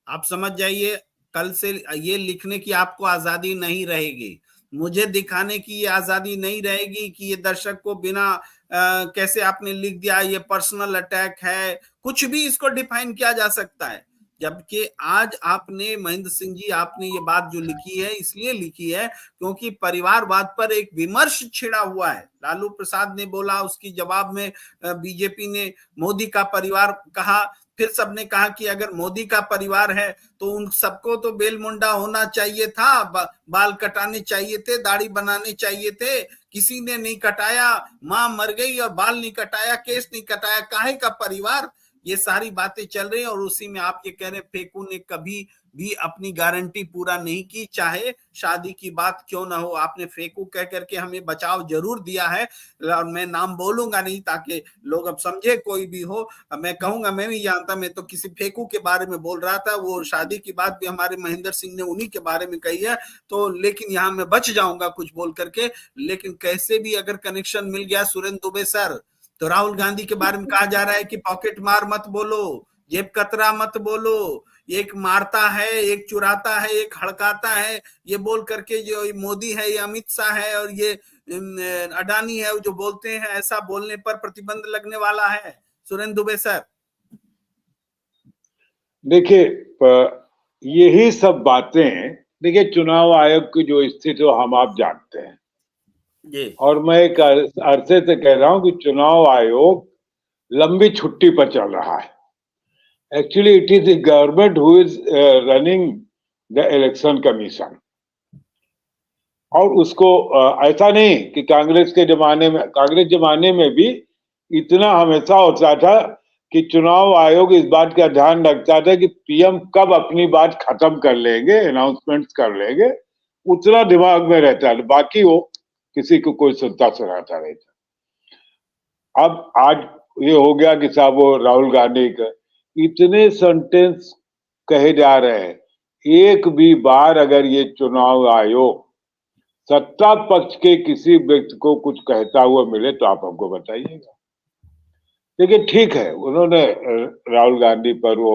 आप समझ जाइए, कल से ये लिखने की आपको आजादी नहीं रहेगी, मुझे दिखाने की ये आजादी नहीं रहेगी कि ये दर्शक को बिना कैसे आपने लिख दिया, ये पर्सनल अटैक है, कुछ भी इसको डिफाइन किया जा सकता है। जबकि आज आपने, महेंद्र सिंह जी, आपने ये बात जो लिखी है इसलिए लिखी है क्योंकि परिवारवाद पर एक विमर्श छिड़ा हुआ है। लालू प्रसाद ने बोला, उसकी जवाब में बीजेपी ने मोदी का परिवार कहा, फिर सबने कहा कि अगर मोदी का परिवार है तो उन सबको तो बेलमुंडा होना चाहिए था, बाल कटाने चाहिए थे, दाढ़ी बनाने चाहिए थे, किसी ने नहीं कटाया, मां मर गई और बाल नहीं कटाया, केस नहीं कटाया, काहे का परिवार। ये सारी बातें चल रही हैं, और उसी में आप ये कह रहे फेकू ने कभी भी अपनी गारंटी पूरा नहीं की, चाहे शादी की बात क्यों ना हो। आपने फेकू कह करके हमें बचाव जरूर दिया है, और मैं नाम बोलूंगा नहीं ताकि लोग अब समझे, कोई भी हो, मैं कहूंगा मैं भी जानता, मैं तो किसी फेकू के बारे में बोल रहा था, वो शादी की बात भी हमारे महेंद्र सिंह ने उन्हीं के बारे में कही है, तो लेकिन यहाँ मैं बच जाऊंगा कुछ बोल करके। लेकिन कैसे भी अगर कनेक्शन मिल गया सुरेंद्र दुबे सर, तो राहुल गांधी के बारे में कहा जा रहा है कि पॉकेट मार मत बोलो, जेब कतरा मत बोलो, एक मारता है, एक चुराता है, एक हड़काता है, ये बोल करके जो मोदी है, ये अमित शाह है और ये अडानी है, जो बोलते हैं, ऐसा बोलने पर प्रतिबंध लगने वाला है। सुरेंद्र दुबे सर, देखिए, यही सब बातें, देखिए चुनाव आयोग की जो स्थिति हो हम आप जानते हैं जी, और मैं एक अरसे से कह रहा हूं कि चुनाव आयोग लंबी छुट्टी पर चल रहा है। Actually it is the government who is running the election commission, और उसको ऐसा नहीं कि कांग्रेस जमाने में भी इतना हमेशा होता था कि चुनाव आयोग इस बात का ध्यान रखता था कि पीएम कब अपनी बात खत्म कर लेंगे, अनाउंसमेंट्स कर लेंगे, उतना दिमाग में रहता है, बाकी वो किसी को कोई सुनता सुनाता नहीं था। अब आज ये हो गया कि साहब वो राहुल गांधी का इतने सेंटेंस कहे जा रहे हैं, एक भी बार अगर ये चुनाव आयोग सत्ता पक्ष के किसी व्यक्ति को कुछ कहता हुआ मिले तो आप हमको बताइएगा। लेकिन ठीक है, उन्होंने राहुल गांधी पर वो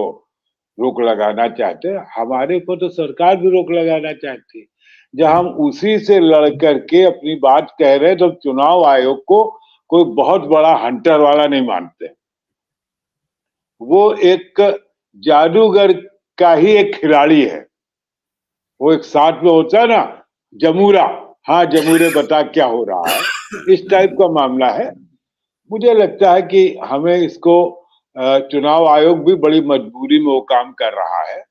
रोक लगाना चाहते, हमारे ऊपर तो सरकार भी रोक लगाना चाहती। जब हम उसी से लड़ करके अपनी बात कह रहे हैं तो चुनाव आयोग को कोई बहुत बड़ा हंटर वाला नहीं मानते, वो एक जादूगर का ही एक खिलाड़ी है। वो एक साथ में होता है ना जमूरा, हाँ जमूरे बता क्या हो रहा है, इस टाइप का मामला है। मुझे लगता है कि हमें इसको चुनाव आयोग भी बड़ी मजबूरी में वो काम कर रहा है,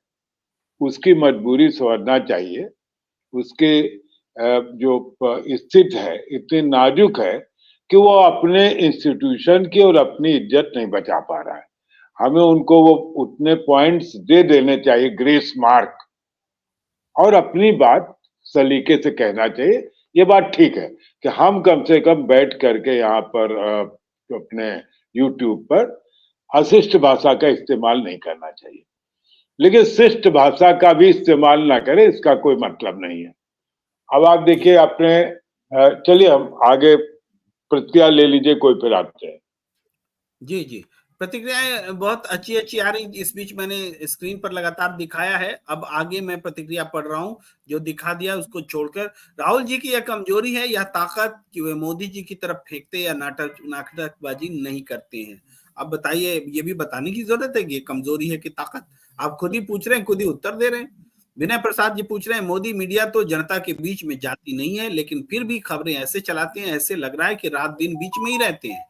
उसकी मजबूरी समझना चाहिए। उसके जो स्थिति है इतनी नाजुक है कि वो अपने इंस्टीट्यूशन की और अपनी इज्जत नहीं बचा पा रहा है। हमें उनको वो उतने पॉइंट्स दे देने चाहिए, ग्रेस मार्क, और अपनी बात सलीके से कहना चाहिए। ये बात ठीक है कि हम कम से कम बैठ करके यहाँ पर अपने YouTube पर अशिष्ट भाषा का इस्तेमाल नहीं करना चाहिए, लेकिन शिष्ट भाषा का भी इस्तेमाल ना करें, इसका कोई मतलब नहीं है। अब आप देखिए अपने चलिए हम आगे प्रतिक्रिया ले लीजिए, कोई फिर आते हैं। जी जी, प्रतिक्रियाएं बहुत अच्छी अच्छी आ रही। इस बीच मैंने स्क्रीन पर लगातार दिखाया है, अब आगे मैं प्रतिक्रिया पढ़ रहा हूं। जो दिखा दिया उसको छोड़कर, राहुल जी की यह कमजोरी है या ताकत कि वे मोदी जी की तरफ फेंकते या नाटकबाजी नहीं करते हैं। अब बताइए, ये भी बताने की जरूरत है कि ये कमजोरी है कि ताकत? आप खुद ही पूछ रहे हैं, खुद ही उत्तर दे रहे हैं। विनय प्रसाद जी पूछ रहे हैं, मोदी मीडिया तो जनता के बीच में जाती नहीं है, लेकिन फिर भी खबरें ऐसे चलाते हैं, ऐसे लग रहा है कि रात दिन बीच में ही रहते हैं।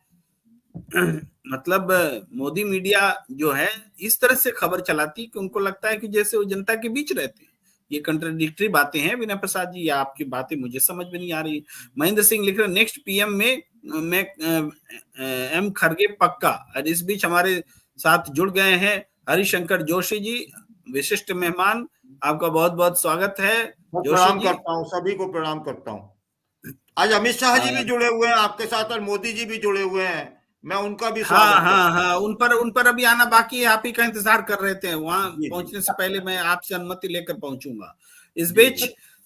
मतलब मोदी मीडिया जो है इस तरह से खबर चलाती कि उनको लगता है कि जैसे वो जनता के बीच रहते हैं। ये कंट्राडिक्टरी बातें हैं विनय प्रसाद जी, या आपकी बातें मुझे समझ में नहीं आ रही। महेंद्र सिंह लिख रहे नेक्स्ट पीएम में एम खरगे पक्का। और इस बीच हमारे साथ जुड़ गए हैं हरिशंकर जोशी जी, विशिष्ट मेहमान, आपका बहुत बहुत स्वागत है। प्रणाम करता हूँ, सभी को प्रणाम करता हूँ। आज अमित शाह जी भी जुड़े हुए हैं आपके साथ और मोदी जी भी जुड़े हुए हैं, मैं उनका भी स्वागत करता हूं। हाँ, उन पर अभी आना बाकी है, आप ही का इंतजार कर रहे थे। वहां पहुंचने से पहले मैं आपसे अनुमति लेकर पहुंचूंगा। इस बीच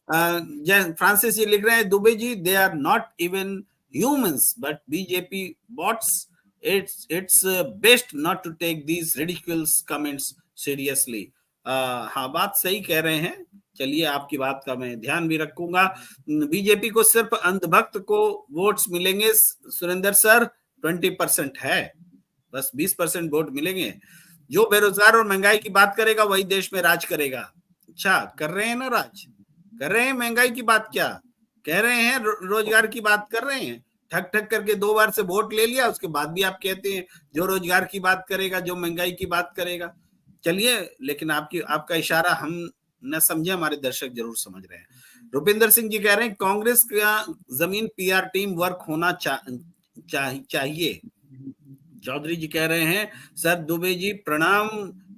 फ्रांसिस जी लिख रहे हैं, Dubey ji, they are not even humans but BJP bots. It's best not to take these ridiculous comments seriously. हाँ, बात सही कह रहे हैं। चलिए, आपकी बात का मैं ध्यान भी रखूंगा। बीजेपी को सिर्फ अंधभक्त को वोट्स मिलेंगे सुरेंद्र सर, 20% है, बस 20% वोट मिलेंगे। जो बेरोजगार और महंगाई की बात करेगा वही देश में राज करेगा। अच्छा, कर रहे हैं ना राज, कर रहे हैं। महंगाई की बात क्या कह रहे हैं, रोजगार की बात कर रहे हैं। ठक ठक करके 2 बार से वोट ले लिया, उसके बाद भी आप कहते हैं जो रोजगार की बात करेगा, जो महंगाई की बात करेगा। चलिए, लेकिन आपका इशारा हम न समझे, हमारे दर्शक जरूर समझ रहे हैं। रुपिंदर सिंह जी कह रहे हैं, कांग्रेस का जमीन PR टीम वर्क होना चाहिए। चौधरी जी कह रहे हैं, सर दुबे जी प्रणाम,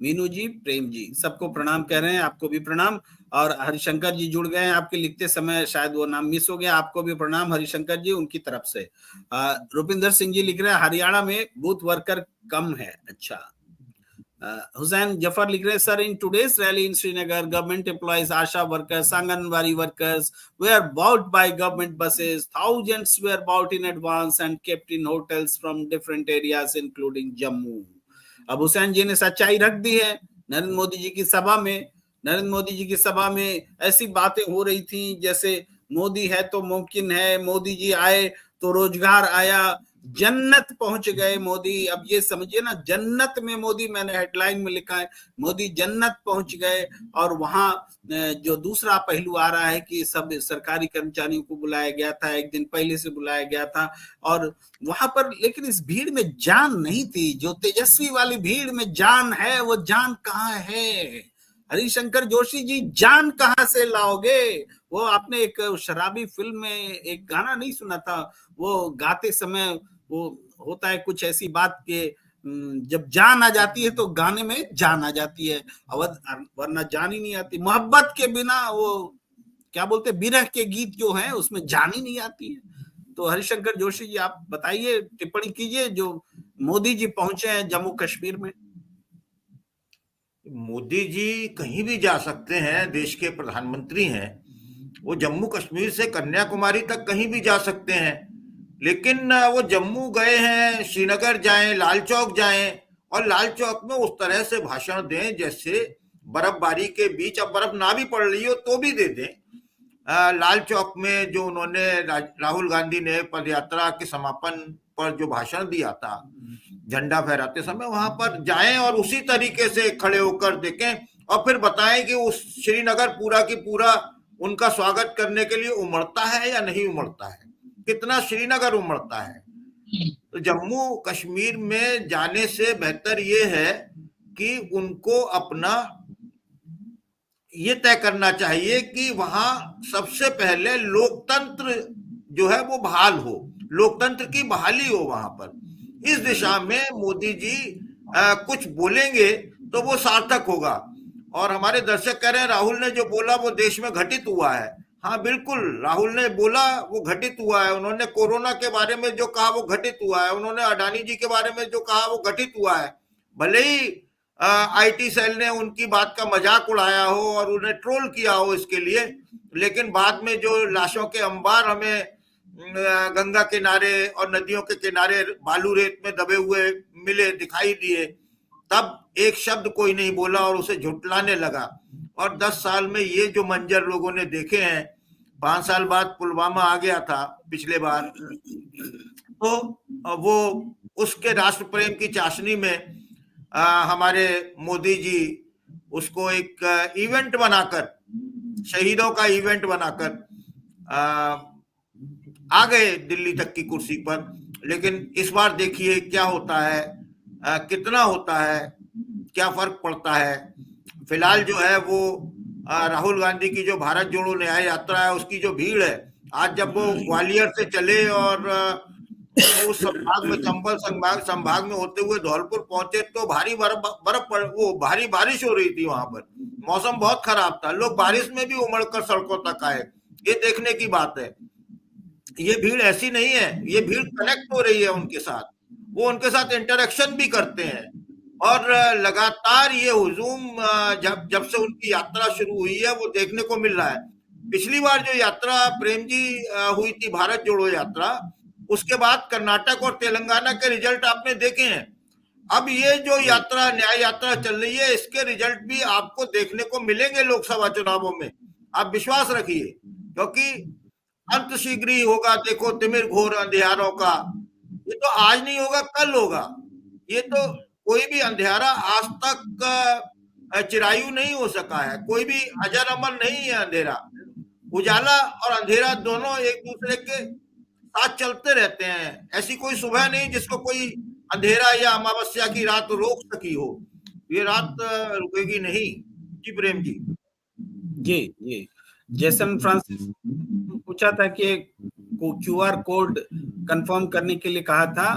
मीनू जी, प्रेम जी, सबको प्रणाम कह रहे हैं, आपको भी प्रणाम। और हरिशंकर जी जुड़ गए हैं, आपके लिखते समय शायद वो नाम मिस हो गया, आपको भी प्रणाम हरिशंकर जी, उनकी तरफ से। रुपिंदर सिंह जी लिख रहे हैं, हरियाणा में बूथ वर्कर कम है। अच्छा। हुसैन जफर लिख रहे हैं, sir in today's rally in Srinagar, government employees, Asha workers, anganwadi workers were bought by government buses. Thousands were bought in advance and kept in hotels from different areas including Jammu. अब हुसैन जी ने सच्चाई रख दी है। नरेंद्र मोदी जी की सभा में ऐसी बातें हो रही थी जैसे मोदी है तो मुमकिन है, मोदी जी आए तो रोजगार आया, जन्नत पहुंच गए मोदी। अब ये समझिए ना, जन्नत में मोदी, मैंने हेडलाइन में लिखा है, मोदी जन्नत पहुंच गए। और वहां जो दूसरा पहलू आ रहा है कि सब सरकारी कर्मचारियों को बुलाया गया था, एक दिन पहले से बुलाया गया था, और वहां पर लेकिन इस भीड़ में जान नहीं थी। जो तेजस्वी वाली भीड़ में जान है, वो जान कहाँ है? हरिशंकर जोशी जी, जान कहाँ से लाओगे? वो आपने एक शराबी फिल्म में एक गाना नहीं सुना था, वो गाते समय वो होता है कुछ ऐसी बात के जब जान आ जाती है तो गाने में जान आ जाती है, वरना जान ही नहीं आती। मोहब्बत के बिना वो क्या बोलते हैं, बिरह के गीत जो हैं उसमें जान ही नहीं आती है। तो हरिशंकर जोशी जी आप बताइए, टिप्पणी कीजिए, जो मोदी जी पहुंचे हैं जम्मू कश्मीर में। मोदी जी कहीं भी जा सकते हैं, देश के प्रधानमंत्री हैं, वो जम्मू कश्मीर से कन्याकुमारी तक कहीं भी जा सकते हैं, लेकिन वो जम्मू गए हैं, श्रीनगर जाएं, लाल चौक जाएं और लाल चौक में उस तरह से भाषण दें जैसे बर्फबारी के बीच, अब बर्फ ना भी पड़ रही हो तो भी दे दें। लाल चौक में जो उन्होंने राहुल गांधी ने पदयात्रा के समापन पर जो भाषण दिया था झंडा फहराते समय, वहां पर जाएं और उसी तरीके से खड़े होकर देखें और फिर बताएं कि उस श्रीनगर पूरा की पूरा उनका स्वागत करने के लिए उमड़ता है या नहीं उमड़ता है, कितना श्रीनगर उमड़ता है। तो जम्मू कश्मीर में जाने से बेहतर ये है कि उनको अपना ये तय करना चाहिए कि वहां सबसे पहले लोकतंत्र जो है वो बहाल हो, लोकतंत्र की बहाली हो वहां पर। इस दिशा में मोदी जी कुछ बोलेंगे तो वो सार्थक होगा। और हमारे दर्शक कह रहे हैं राहुल ने जो बोला वो देश में घटित हुआ है। हाँ बिल्कुल, राहुल ने बोला वो घटित हुआ है। उन्होंने कोरोना के बारे में जो कहा वो घटित हुआ है, उन्होंने अडानी जी के बारे में जो कहा वो घटित हुआ है। भले ही आईटी सेल ने उनकी बात का मजाक उड़ाया हो और उन्हें ट्रोल किया हो इसके लिए, लेकिन बाद में जो लाशों के अंबार हमें गंगा किनारे और नदियों के किनारे बालू रेत में दबे हुए मिले, दिखाई दिए, तब एक शब्द कोई नहीं बोला और उसे झुटलाने लगा। और 10 साल में ये जो मंजर लोगों ने देखे हैं, 5 साल बाद पुलवामा आ गया था पिछले बार, तो वो उसके राष्ट्र प्रेम की चाशनी में हमारे मोदी जी उसको एक इवेंट बनाकर, शहीदों का इवेंट बनाकर आ गए दिल्ली तक की कुर्सी पर। लेकिन इस बार देखिए क्या होता है, कितना होता है, क्या फर्क पड़ता है। फिलहाल जो है वो राहुल गांधी की जो भारत जोड़ो न्याय यात्रा है उसकी जो भीड़ है, आज जब वो ग्वालियर से चले और उस संभाग में, चंबल संभाग में होते हुए धौलपुर पहुंचे तो भारी वो भारी बारिश हो रही थी। वहां पर मौसम बहुत खराब था, लोग बारिश में भी उमड़कर सड़कों तक आए। ये देखने की बात है। ये भीड़ ऐसी नहीं है, ये भीड़ कनेक्ट हो रही है उनके साथ, वो उनके साथ इंटरेक्शन भी करते हैं। और लगातार ये हुजूम जब से उनकी यात्रा शुरू हुई है वो देखने को मिल रहा है। पिछली बार जो यात्रा प्रेम जी हुई थी, भारत जोड़ो यात्रा, उसके बाद कर्नाटक और तेलंगाना के रिजल्ट आपने देखे हैं। अब ये जो यात्रा, न्याय यात्रा चल रही है, इसके रिजल्ट भी आपको देखने को मिलेंगे लोकसभा चुनावों में, आप विश्वास रखिए, क्योंकि अंत शीघ्र ही होगा। देखो तिमिर घोर अंधियारों का, ये तो आज नहीं होगा कल होगा। ये तो कोई भी अंधियारा आज तक चिरायु नहीं हो सका है, कोई भी अजर अमर नहीं है अंधेरा। उजाला और अंधेरा दोनों एक दूसरे के साथ चलते रहते हैं। ऐसी कोई सुबह नहीं जिसको कोई अंधेरा या अमावस्या की रात रोक सकी हो। ये रात रुकेगी नहीं। जी प्रेम जी। जी जैसन फ्रांसिस पूछा था कि QR कोड कंफर्म करने के लिए कहा था,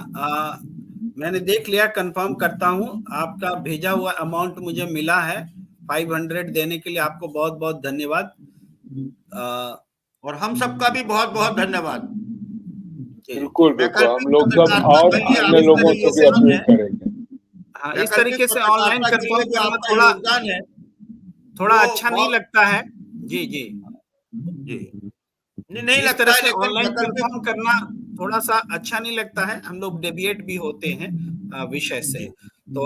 मैंने देख लिया, कंफर्म करता हूं। आपका भेजा हुआ अमाउंट मुझे मिला है, 500 देने के लिए आपको बहुत बहुत धन्यवाद। और हम सबका भी बहुत बहुत धन्यवाद। बिल्कुल बिल्कुल, हम लोग सब और अन्य लोगों से भी अपील करेंगे। हाँ, इस तरीके से ऑनलाइन कंफर्म करना थोड़ा अच्छा नहीं लगता है। जी जी जी नहीं लगता है, लेकिन ऑनलाइन कंफर्म करना थोड़ा सा अच्छा नहीं लगता है। हम लोग डेविएट भी होते हैं विषय से। तो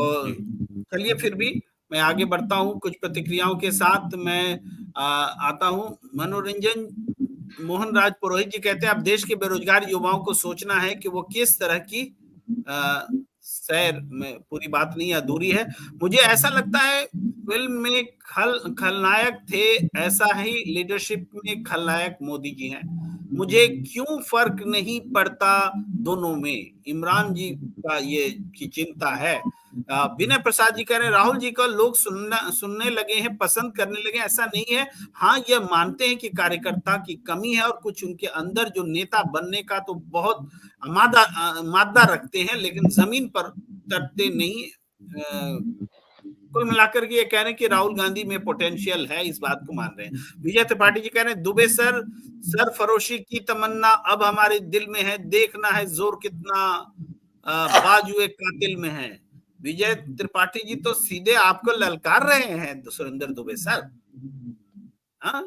चलिए फिर भी मैं आगे बढ़ता हूँ कुछ प्रतिक्रियाओं के साथ। मैं आता हूँ। मनोरंजन मोहन राज पुरोहित जी कहते हैं, अब देश के बेरोजगार युवाओं को सोचना है कि वो किस तरह की सैर में, पूरी बात नहीं अधूरी है। मुझे ऐसा लगता है फिल्म में खलनायक थे, ऐसा ही लीडरशिप में खलनायक मोदी जी हैं। मुझे क्यों फर्क नहीं पड़ता दोनों में, इमरान जी का ये की चिंता है। विनय प्रसाद जी कह रहे हैं, राहुल जी को लोग सुनने लगे हैं, पसंद करने लगे। ऐसा नहीं है। हाँ, ये मानते हैं कि कार्यकर्ता की कमी है और कुछ उनके अंदर जो नेता बनने का तो बहुत मादा रखते हैं, लेकिन जमीन पर उतरते नहीं, कुल मिलाकर के ये कह रहे हैं कि राहुल गांधी में पोटेंशियल है, इस बात को मान रहे हैं। विजय त्रिपाठी जी कह रहे हैं दुबे सर सरफरोशी की तमन्ना अब हमारे दिल में है, देखना है जोर कितना बाजुए कातिल में है। विजय त्रिपाठी जी तो सीधे आपको ललकार रहे हैं सुरेंद्र दुबे सर। हाँ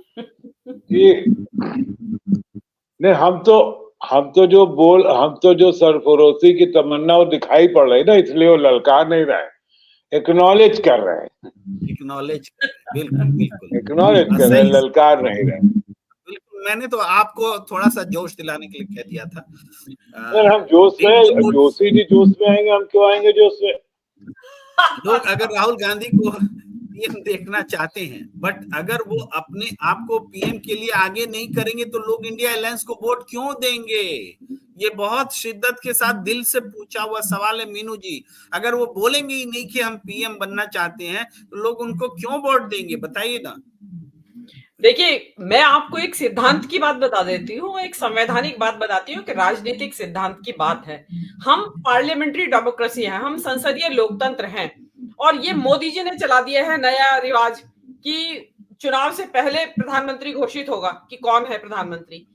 नहीं, हम तो जो सरफरोशी की तमन्ना वो दिखाई पड़ रही ना, इसलिए वो ललकार नहीं रहे, एक्नॉलेज कर रहे हैं। एक्नॉलेज बिल्कुल बिल्कुल एक्नॉलेज कर रहे हैं, ललकार नहीं रहे। बिल्कुल, मैंने तो आपको थोड़ा सा जोश दिलाने के लिए कह दिया था। हम जोश में, जोशी जी जोश में आएंगे, हम क्यों आएंगे जोश में? लोग अगर राहुल गांधी को पीएम देखना चाहते हैं, बट अगर वो अपने आप को पीएम के लिए आगे नहीं करेंगे तो लोग इंडिया अलायंस को वोट क्यों देंगे? ये बहुत शिद्दत के साथ दिल से पूछा हुआ सवाल है मीनू जी। अगर वो बोलेंगे ही नहीं कि हम पीएम बनना चाहते हैं तो लोग उनको क्यों वोट देंगे, बताइए ना। देखिए, मैं आपको एक सिद्धांत की बात बता देती हूँ, एक संवैधानिक बात बताती हूँ कि राजनीतिक सिद्धांत की बात है। हम पार्लियामेंट्री डेमोक्रेसी है, हम संसदीय लोकतंत्र हैं, और ये मोदी जी ने चला दिया है नया रिवाज कि चुनाव से पहले प्रधानमंत्री घोषित होगा कि कौन है प्रधानमंत्री।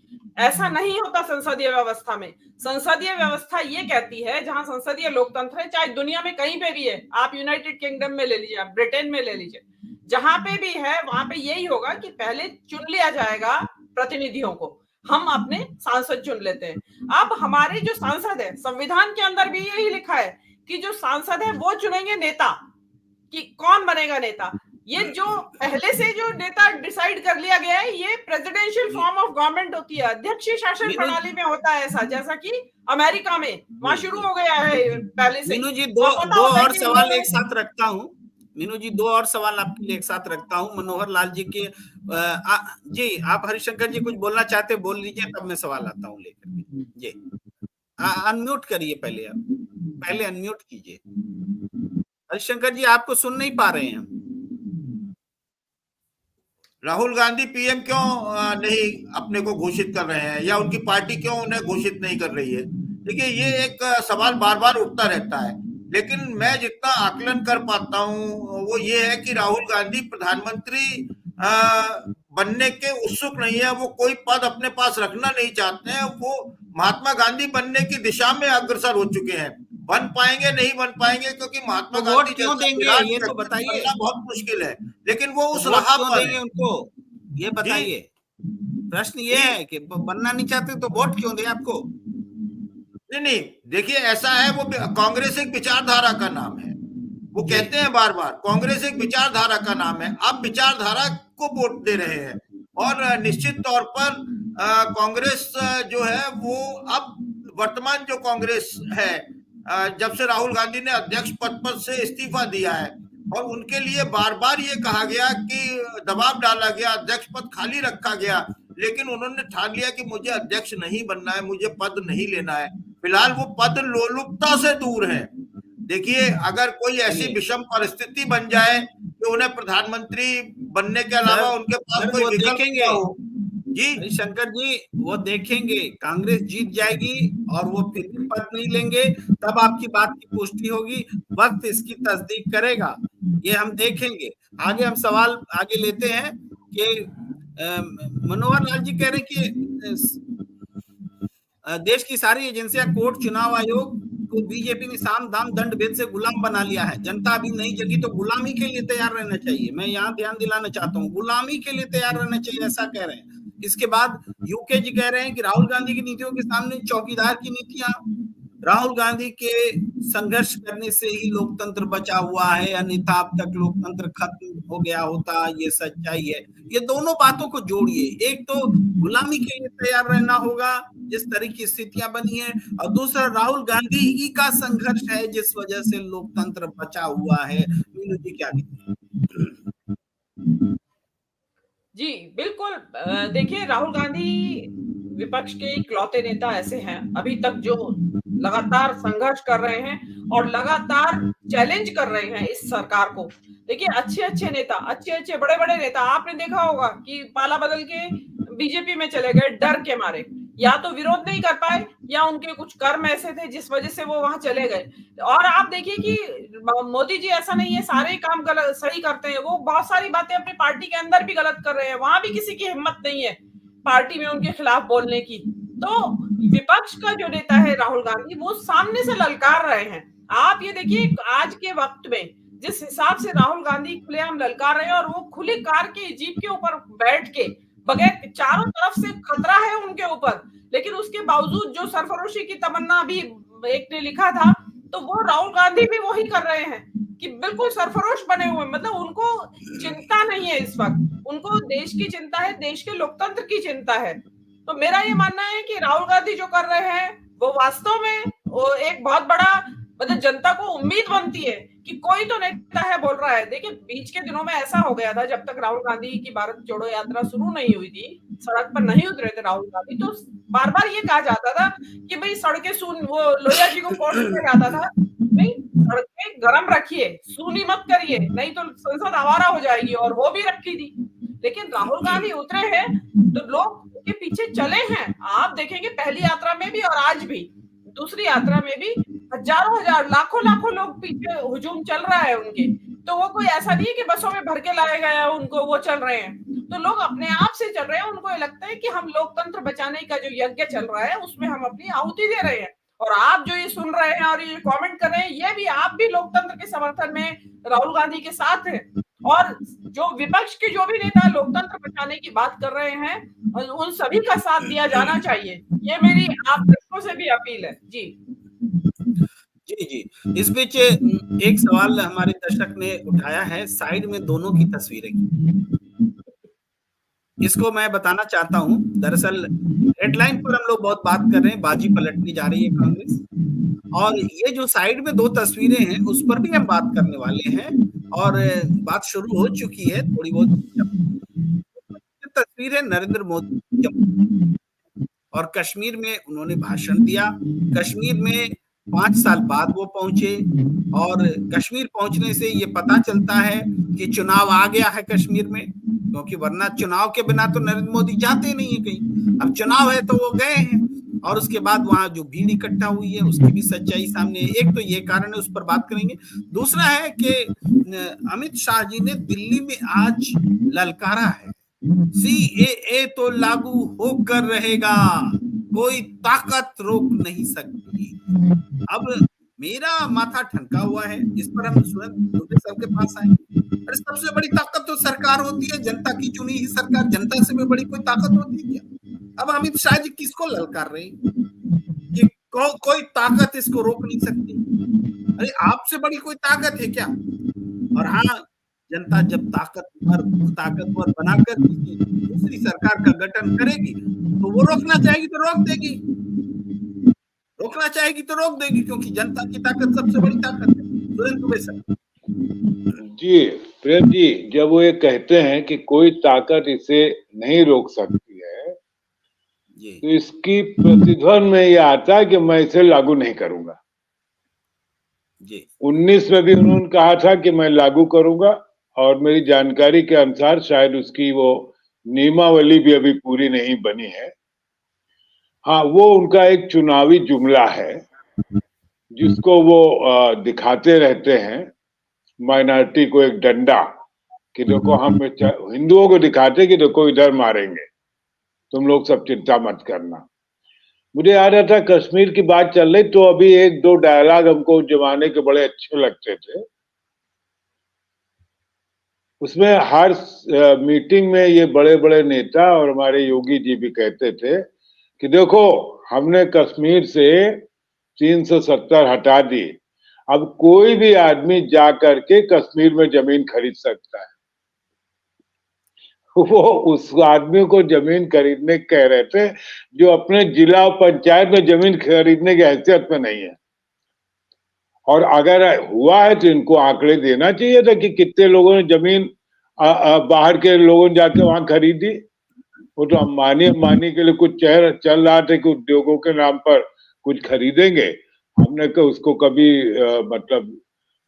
ऐसा नहीं होता संसदीय व्यवस्था में। संसदीय व्यवस्था ये कहती है, जहां संसदीय लोकतंत्र है, चाहे दुनिया में कहीं पे भी है, आप यूनाइटेड किंगडम में ले लीजिए, आप ब्रिटेन में ले लीजिए, जहां पे भी है वहां पे यही होगा कि पहले चुन लिया जाएगा प्रतिनिधियों को, हम अपने सांसद चुन लेते हैं। अब हमारे जो सांसद है, संविधान के अंदर भी यही लिखा है कि जो सांसद है वो चुनेंगे नेता, कि कौन बनेगा नेता। ये जो पहले से जो नेता डिसाइड कर लिया गया है, ये प्रेसिडेंशियल फॉर्म ऑफ गवर्नमेंट होती है, अध्यक्षीय शासन प्रणाली में होता है ऐसा, जैसा कि अमेरिका में वहां शुरू हो गया है पहले से। मीनू जी दो और सवाल एक साथ रखता हूँ। मीनू जी दो और सवाल आपके लिए एक साथ रखता हूँ। मनोहर लाल जी के जी, आप हरिशंकर जी कुछ बोलना चाहते बोल लीजिए, तब मैं सवाल आता हूँ लेकर जी। अनम्यूट करिए पहले, आप पहले अनम्यूट कीजिए। हरिशंकर जी आपको सुन नहीं पा रहे हैं हम। राहुल गांधी पीएम क्यों नहीं अपने को घोषित कर रहे हैं, या उनकी पार्टी क्यों उन्हें घोषित नहीं कर रही है? देखिए, ये एक सवाल बार बार उठता रहता है, लेकिन मैं जितना आकलन कर पाता हूँ वो ये है कि राहुल गांधी प्रधानमंत्री बनने के उत्सुक नहीं है। वो कोई पद अपने पास रखना नहीं चाहते हैं। वो महात्मा गांधी बनने की दिशा में अग्रसर हो चुके हैं। बन पाएंगे नहीं बन पाएंगे, क्योंकि महात्मा गांधी क्यों देंगे ये तो बताइए, बहुत मुश्किल है, लेकिन वो उस राह पर देंगे उनको, ये बताइए। प्रश्न ये है कि बनना नहीं चाहते तो वोट क्यों दें आपको? नहीं, देखिए ऐसा है, वो कांग्रेस एक विचारधारा का नाम है। वो कहते हैं बार बार कांग्रेस एक विचारधारा का नाम है। अब विचारधारा को वोट दे रहे हैं, और निश्चित तौर पर कांग्रेस जो है वो अब वर्तमान जो कांग्रेस है, जब से राहुल गांधी ने अध्यक्ष पद से इस्तीफा दिया है, और उनके लिए बार बार ये कहा गया कि दबाव डाला गया, अध्यक्ष पद खाली रखा गया, लेकिन उन्होंने ठान लिया कि मुझे अध्यक्ष नहीं बनना है, मुझे पद नहीं लेना है। फिलहाल वो पद लोलुपता से दूर है। देखिए, अगर कोई ऐसी विषम परिस्थिति बन जाए कि उन्हें प्रधानमंत्री बनने के अलावा उनके पास कोई विकल्प ना हो, जी शंकर जी, वो देखेंगे कांग्रेस जीत जाएगी और वो फिर भी पद नहीं लेंगे, तब आपकी बात की पुष्टि होगी। वक्त इसकी तस्दीक करेगा, ये हम देखेंगे। आगे हम सवाल आगे लेते हैं कि मनोहर लाल जी कह रहे हैं कि देश की सारी एजेंसियां, कोर्ट, चुनाव आयोग को बीजेपी ने साम दाम दंड भेद से गुलाम बना लिया है। जनता अभी नहीं जगी तो गुलामी के लिए तैयार रहना चाहिए। मैं यहाँ ध्यान दिलाना चाहता हूँ, गुलामी के लिए तैयार रहना चाहिए, ऐसा कह रहे हैं। इसके बाद यूके जी कह रहे हैं कि राहुल गांधी की नीतियों के सामने चौकीदार की नीतियां, राहुल गांधी के संघर्ष करने से ही लोकतंत्र बचा हुआ है, अन्यथा अब तक लोकतंत्र खत्म हो गया होता, ये सच्चाई है। ये दोनों बातों को जोड़िए, एक तो गुलामी के लिए तैयार रहना होगा जिस तरह की स्थितियां बनी है, और दूसरा राहुल गांधी ही का संघर्ष है जिस वजह से लोकतंत्र बचा हुआ है। मीनू जी क्या कहते हैं? जी बिल्कुल, देखिए, राहुल गांधी विपक्ष के इकलौते नेता ऐसे हैं अभी तक जो लगातार संघर्ष कर रहे हैं और लगातार चैलेंज कर रहे हैं इस सरकार को। देखिए, अच्छे नेता, अच्छे बड़े नेता आपने देखा होगा कि पाला बदल के बीजेपी में चले गए डर के मारे, या तो विरोध नहीं कर पाए या उनके कुछ कर्म ऐसे थे जिस वजह से वो वहां चले गए। और आप देखिए कि मोदी जी ऐसा नहीं है सारे काम गलत सही करते हैं, वो बहुत सारी बातें अपनी पार्टी के अंदर भी गलत कर रहे हैं, वहां भी किसी की हिम्मत नहीं है पार्टी में उनके खिलाफ बोलने की। तो विपक्ष का जो नेता है राहुल गांधी, वो सामने से ललकार रहे हैं। आप ये देखिए आज के वक्त में जिस हिसाब से राहुल गांधी खुलेआम ललकार रहे हैं, और वो खुली कार के जीप के ऊपर बैठ के बगैर, चारों तरफ से खतरा है उनके ऊपर, लेकिन उसके बावजूद जो सरफरोशी की तमन्ना भी एक ने लिखा था, तो वो राहुल गांधी भी वही कर रहे हैं कि बिल्कुल सरफरोश बने हुए, मतलब उनको चिंता नहीं है इस वक्त, उनको देश की चिंता है, देश के लोकतंत्र की चिंता है। तो मेरा ये मानना है कि राहुल गांधी जो कर रहे हैं वो वास्तव में वो एक बहुत बड़ा, मतलब जनता को उम्मीद बनती है कि कोई तो नेता है बोल रहा है। देखिए बीच के दिनों में ऐसा हो गया था, जब तक राहुल गांधी की भारत जोड़ो यात्रा शुरू नहीं हुई थी, सड़क पर नहीं उतरे थे राहुल गांधी, तो बार बार ये कहा जाता था कि भाई सड़कें सुन, वो लोहिया जी को कोर्ट किया जाता था, नहीं सड़कें गर्म रखिए, सूनी मत करिए, नहीं तो संसद आवारा हो जाएगी, और वो भी रखी थी। लेकिन राहुल गांधी उतरे हैं तो लोग उनके पीछे चले हैं। आप देखेंगे पहली यात्रा में भी और आज भी दूसरी यात्रा में भी हजारों हजार लाखों लाखों लोग पीछे हुजूम चल रहा है उनके। तो वो कोई ऐसा नहीं है कि बसों में भर के लाया गया है उनको, वो चल रहे हैं, तो लोग अपने आप से चल रहे हैं। उनको ये लगता है कि हम लोकतंत्र बचाने का जो यज्ञ चल रहा है उसमें हम अपनी आहुति दे रहे हैं। और आप जो ये सुन रहे हैं और ये कमेंट कर रहे हैं, ये भी आप भी लोकतंत्र के समर्थन में राहुल गांधी के साथ हैं। और जो विपक्ष के जो भी नेता लोकतंत्र बचाने की बात कर रहे हैं, उन सभी का साथ दिया जाना चाहिए। ये मेरी आप दर्शकों से भी अपील है। जी जी जी। इस बीच एक सवाल हमारे दर्शक ने उठाया है, साइड में दोनों की तस्वीरें, इसको मैं बताना चाहता हूं। दरअसल हेडलाइन पर हम लोग बहुत बात कर रहे हैं, बाजी पलटनी जा रही है कांग्रेस, और ये जो साइड में दो तस्वीरें हैं उस पर भी हम बात करने वाले हैं, और बात शुरू हो चुकी है थोड़ी बहुत। तस्वीर है नरेंद्र मोदी, और कश्मीर में उन्होंने भाषण दिया। कश्मीर में 5 साल बाद वो पहुंचे, और कश्मीर पहुंचने से ये पता चलता है कि चुनाव आ गया है कश्मीर में, क्योंकि वरना चुनाव के बिना तो नरेंद्र मोदी जाते नहीं है कहीं। अब चुनाव है तो वो गए हैं, और उसके बाद वहां जो भीड़ इकट्ठा हुई है उसकी भी सच्चाई सामने है। एक तो ये कारण है, उस पर बात करेंगे। दूसरा है कि अमित शाह जी ने दिल्ली में आज ललकारा है, CAA तो लागू होकर रहेगा, कोई ताकत रोक नहीं सकती। अब मेरा माथा ठनका हुआ है, इस पर हम सूरज सर के पास आए। अरे सबसे बड़ी ताकत तो सरकार होती है, जनता की चुनी ही सरकार, जनता से भी बड़ी कोई ताकत होती है क्या? अब अमित शाह जी किसको ललकार रहे कि कोई ताकत इसको रोक नहीं सकती? अरे आपसे बड़ी कोई ताकत है क्या? और हाँ, जनता जब ताकतवर बनाकर दूसरी सरकार का गठन करेगी तो वो रोकना चाहेगी तो रोक देगी, रोकना चाहेगी तो रोक देगी, क्योंकि जनता की ताकत सबसे बड़ी ताकत है। सुरेंद्र सर जी, प्रेम जी, जब वो ये कहते हैं कि कोई ताकत इसे नहीं रोक सकती है, तो इसकी प्रतिध्वनि में ये आता है कि मैं इसे लागू नहीं करूंगा। 19 में भी उन्होंने कहा था कि मैं लागू करूंगा, और मेरी जानकारी के अनुसार शायद उसकी वो नियमावली भी अभी पूरी नहीं बनी है। हाँ, वो उनका एक चुनावी जुमला है जिसको वो दिखाते रहते हैं, माइनॉरिटी को एक डंडा, कि देखो हम हिंदुओं को दिखाते कि देखो इधर मारेंगे, तुम लोग सब चिंता मत करना। मुझे याद आता कश्मीर की बात चल रही तो अभी एक दो डायलॉग हमको जमाने के बड़े अच्छे लगते थे। उसमें हर मीटिंग में ये बड़े बड़े नेता और हमारे योगी जी भी कहते थे कि देखो हमने कश्मीर से 370 हटा दी, अब कोई भी आदमी जा करके कश्मीर में जमीन खरीद सकता है। वो उस आदमी को जमीन खरीदने कह रहे थे जो अपने जिला और पंचायत में जमीन खरीदने की हैसियत में नहीं है। और अगर हुआ है तो इनको आंकड़े देना चाहिए था कि कितने लोगों ने जमीन बाहर के लोगों ने जाके वहां खरीदी। वो तो अंबानी के लिए कुछ चल रहा था कि उद्योगों के नाम पर कुछ खरीदेंगे। हमने उसको कभी मतलब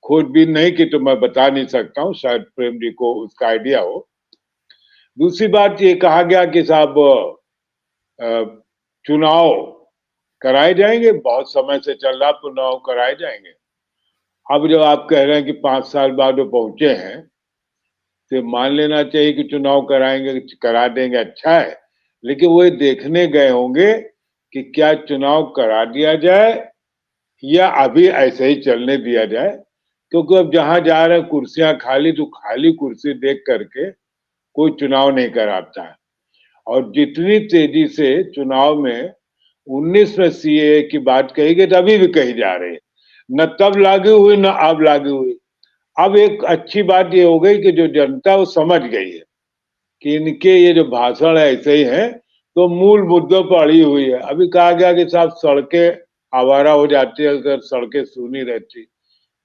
खोजबीन नहीं की, तो मैं बता नहीं सकता हूँ, शायद प्रेम जी को उसका आइडिया हो। दूसरी बात ये कहा गया कि साहब चुनाव कराए जाएंगे, बहुत समय से चल रहा चुनाव कराए जाएंगे। अब जब आप कह रहे हैं कि 5 साल बाद वो पहुंचे हैं, तो मान लेना चाहिए कि चुनाव कराएंगे, करा देंगे, अच्छा है। लेकिन वो ये देखने गए होंगे कि क्या चुनाव करा दिया जाए या अभी ऐसे ही चलने दिया जाए, क्योंकि अब जहां जा रहे हैं कुर्सियां खाली, तो खाली कुर्सी देख करके कोई चुनाव नहीं कराता है। और जितनी तेजी से चुनाव में 19 में सीएए की बात कही गई, अभी भी कही जा रही है, न तब लागू हुई न अब लागू हुई। अब एक अच्छी बात ये हो गई कि जो जनता वो समझ गई है कि इनके ये जो भाषण है ऐसे ही है, तो मूल मुद्दों पर अड़ी हुई है। अभी कहा गया कि साहब सड़कें आवारा हो जाती है अगर सड़कें सूनी रहती,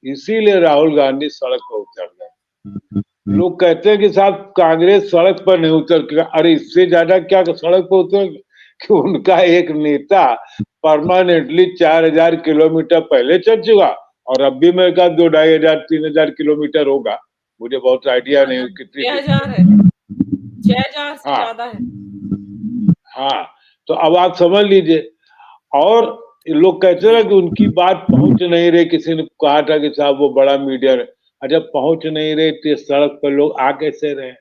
इसीलिए राहुल गांधी सड़क पर उतर गए। लोग कहते हैं कि साहब कांग्रेस सड़क पर नहीं उतर के, अरे इससे ज्यादा क्या सड़क पर उतर कि उनका एक नेता परमानेंटली 4000 किलोमीटर पहले चल चुका, और अब भी मेरे ख्याल 2500-3000 किलोमीटर होगा, मुझे बहुत आइडिया नहीं कितनी 6000 है, 6000 से हाँ ज्यादा है। हाँ, तो अब आप समझ लीजिए। और लोग कहते हैं कि उनकी बात पहुंच नहीं रही, किसी ने कहा था कि साहब वो बड़ा मीडिया है, जब पहुंच नहीं रही तो सड़क पर लोग आ कैसे रहे?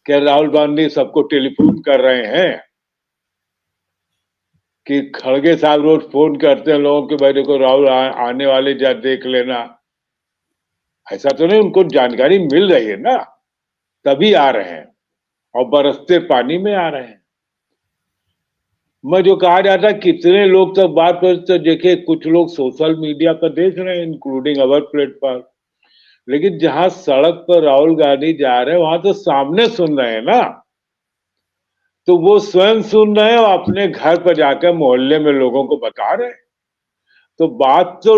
क्या राहुल गांधी सबको टेलीफोन कर रहे हैं कि खड़गे साहब रोज फोन करते हैं लोगों के, भाई देखो राहुल आने वाले, जा देख लेना? ऐसा तो नहीं, उनको जानकारी मिल रही है ना, तभी आ रहे हैं और बरसते पानी में आ रहे हैं। मैं जो कहा जाता है कितने लोग तक बात पर, तो देखिए कुछ लोग सोशल मीडिया पर देख रहे हैं इंक्लूडिंग अवर प्लेटफॉर्म, लेकिन जहां सड़क पर राहुल गांधी जा रहे हैं वहां तो सामने सुन रहे हैं ना, तो वो स्वयं सुन रहे हैं और अपने घर पर जाकर मोहल्ले में लोगों को बता रहे हैं। तो बात तो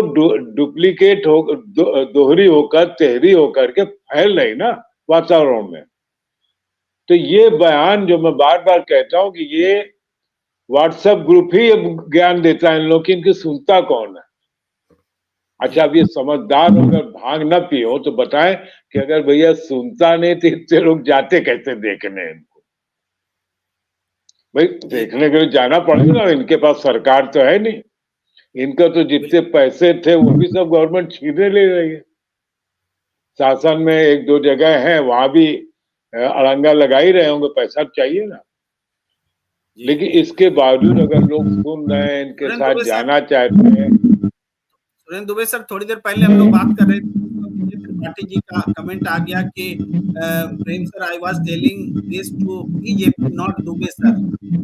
डुप्लीकेट हो, दोहरी होकर, तेहरी होकर के फैल रही ना वातावरण में। तो ये बयान जो मैं बार बार कहता हूं कि ये व्हाट्सएप ग्रुप ही ज्ञान देता है इन लोग की, इनकी सुनता कौन है? अच्छा, अब ये समझदार अगर भांग न पिए हो तो बताएं कि अगर भैया सुनता नहीं तो इतने लोग जाते कैसे देखने इनको? भाई देखने के लिए जाना पड़ेगा ना, इनके पास सरकार तो है नहीं, इनका तो जितने पैसे थे वो भी सब गवर्नमेंट छीने ले रही है। शासन में 1-2 जगह है, वहां भी अड़ंगा लगा ही रहे होंगे, पैसा चाहिए ना। लेकिन इसके बावजूद अगर लोग सुन रहे हैं, इनके साथ जाना चाहते हैं। सुरेंद्र दुबे सर, थोड़ी देर पहले हम लोग बात कर रहे थे, विजय त्रिपाठी जी का कमेंट आ गया कि Prem sir, I was telling this to BJP not Dubey sir.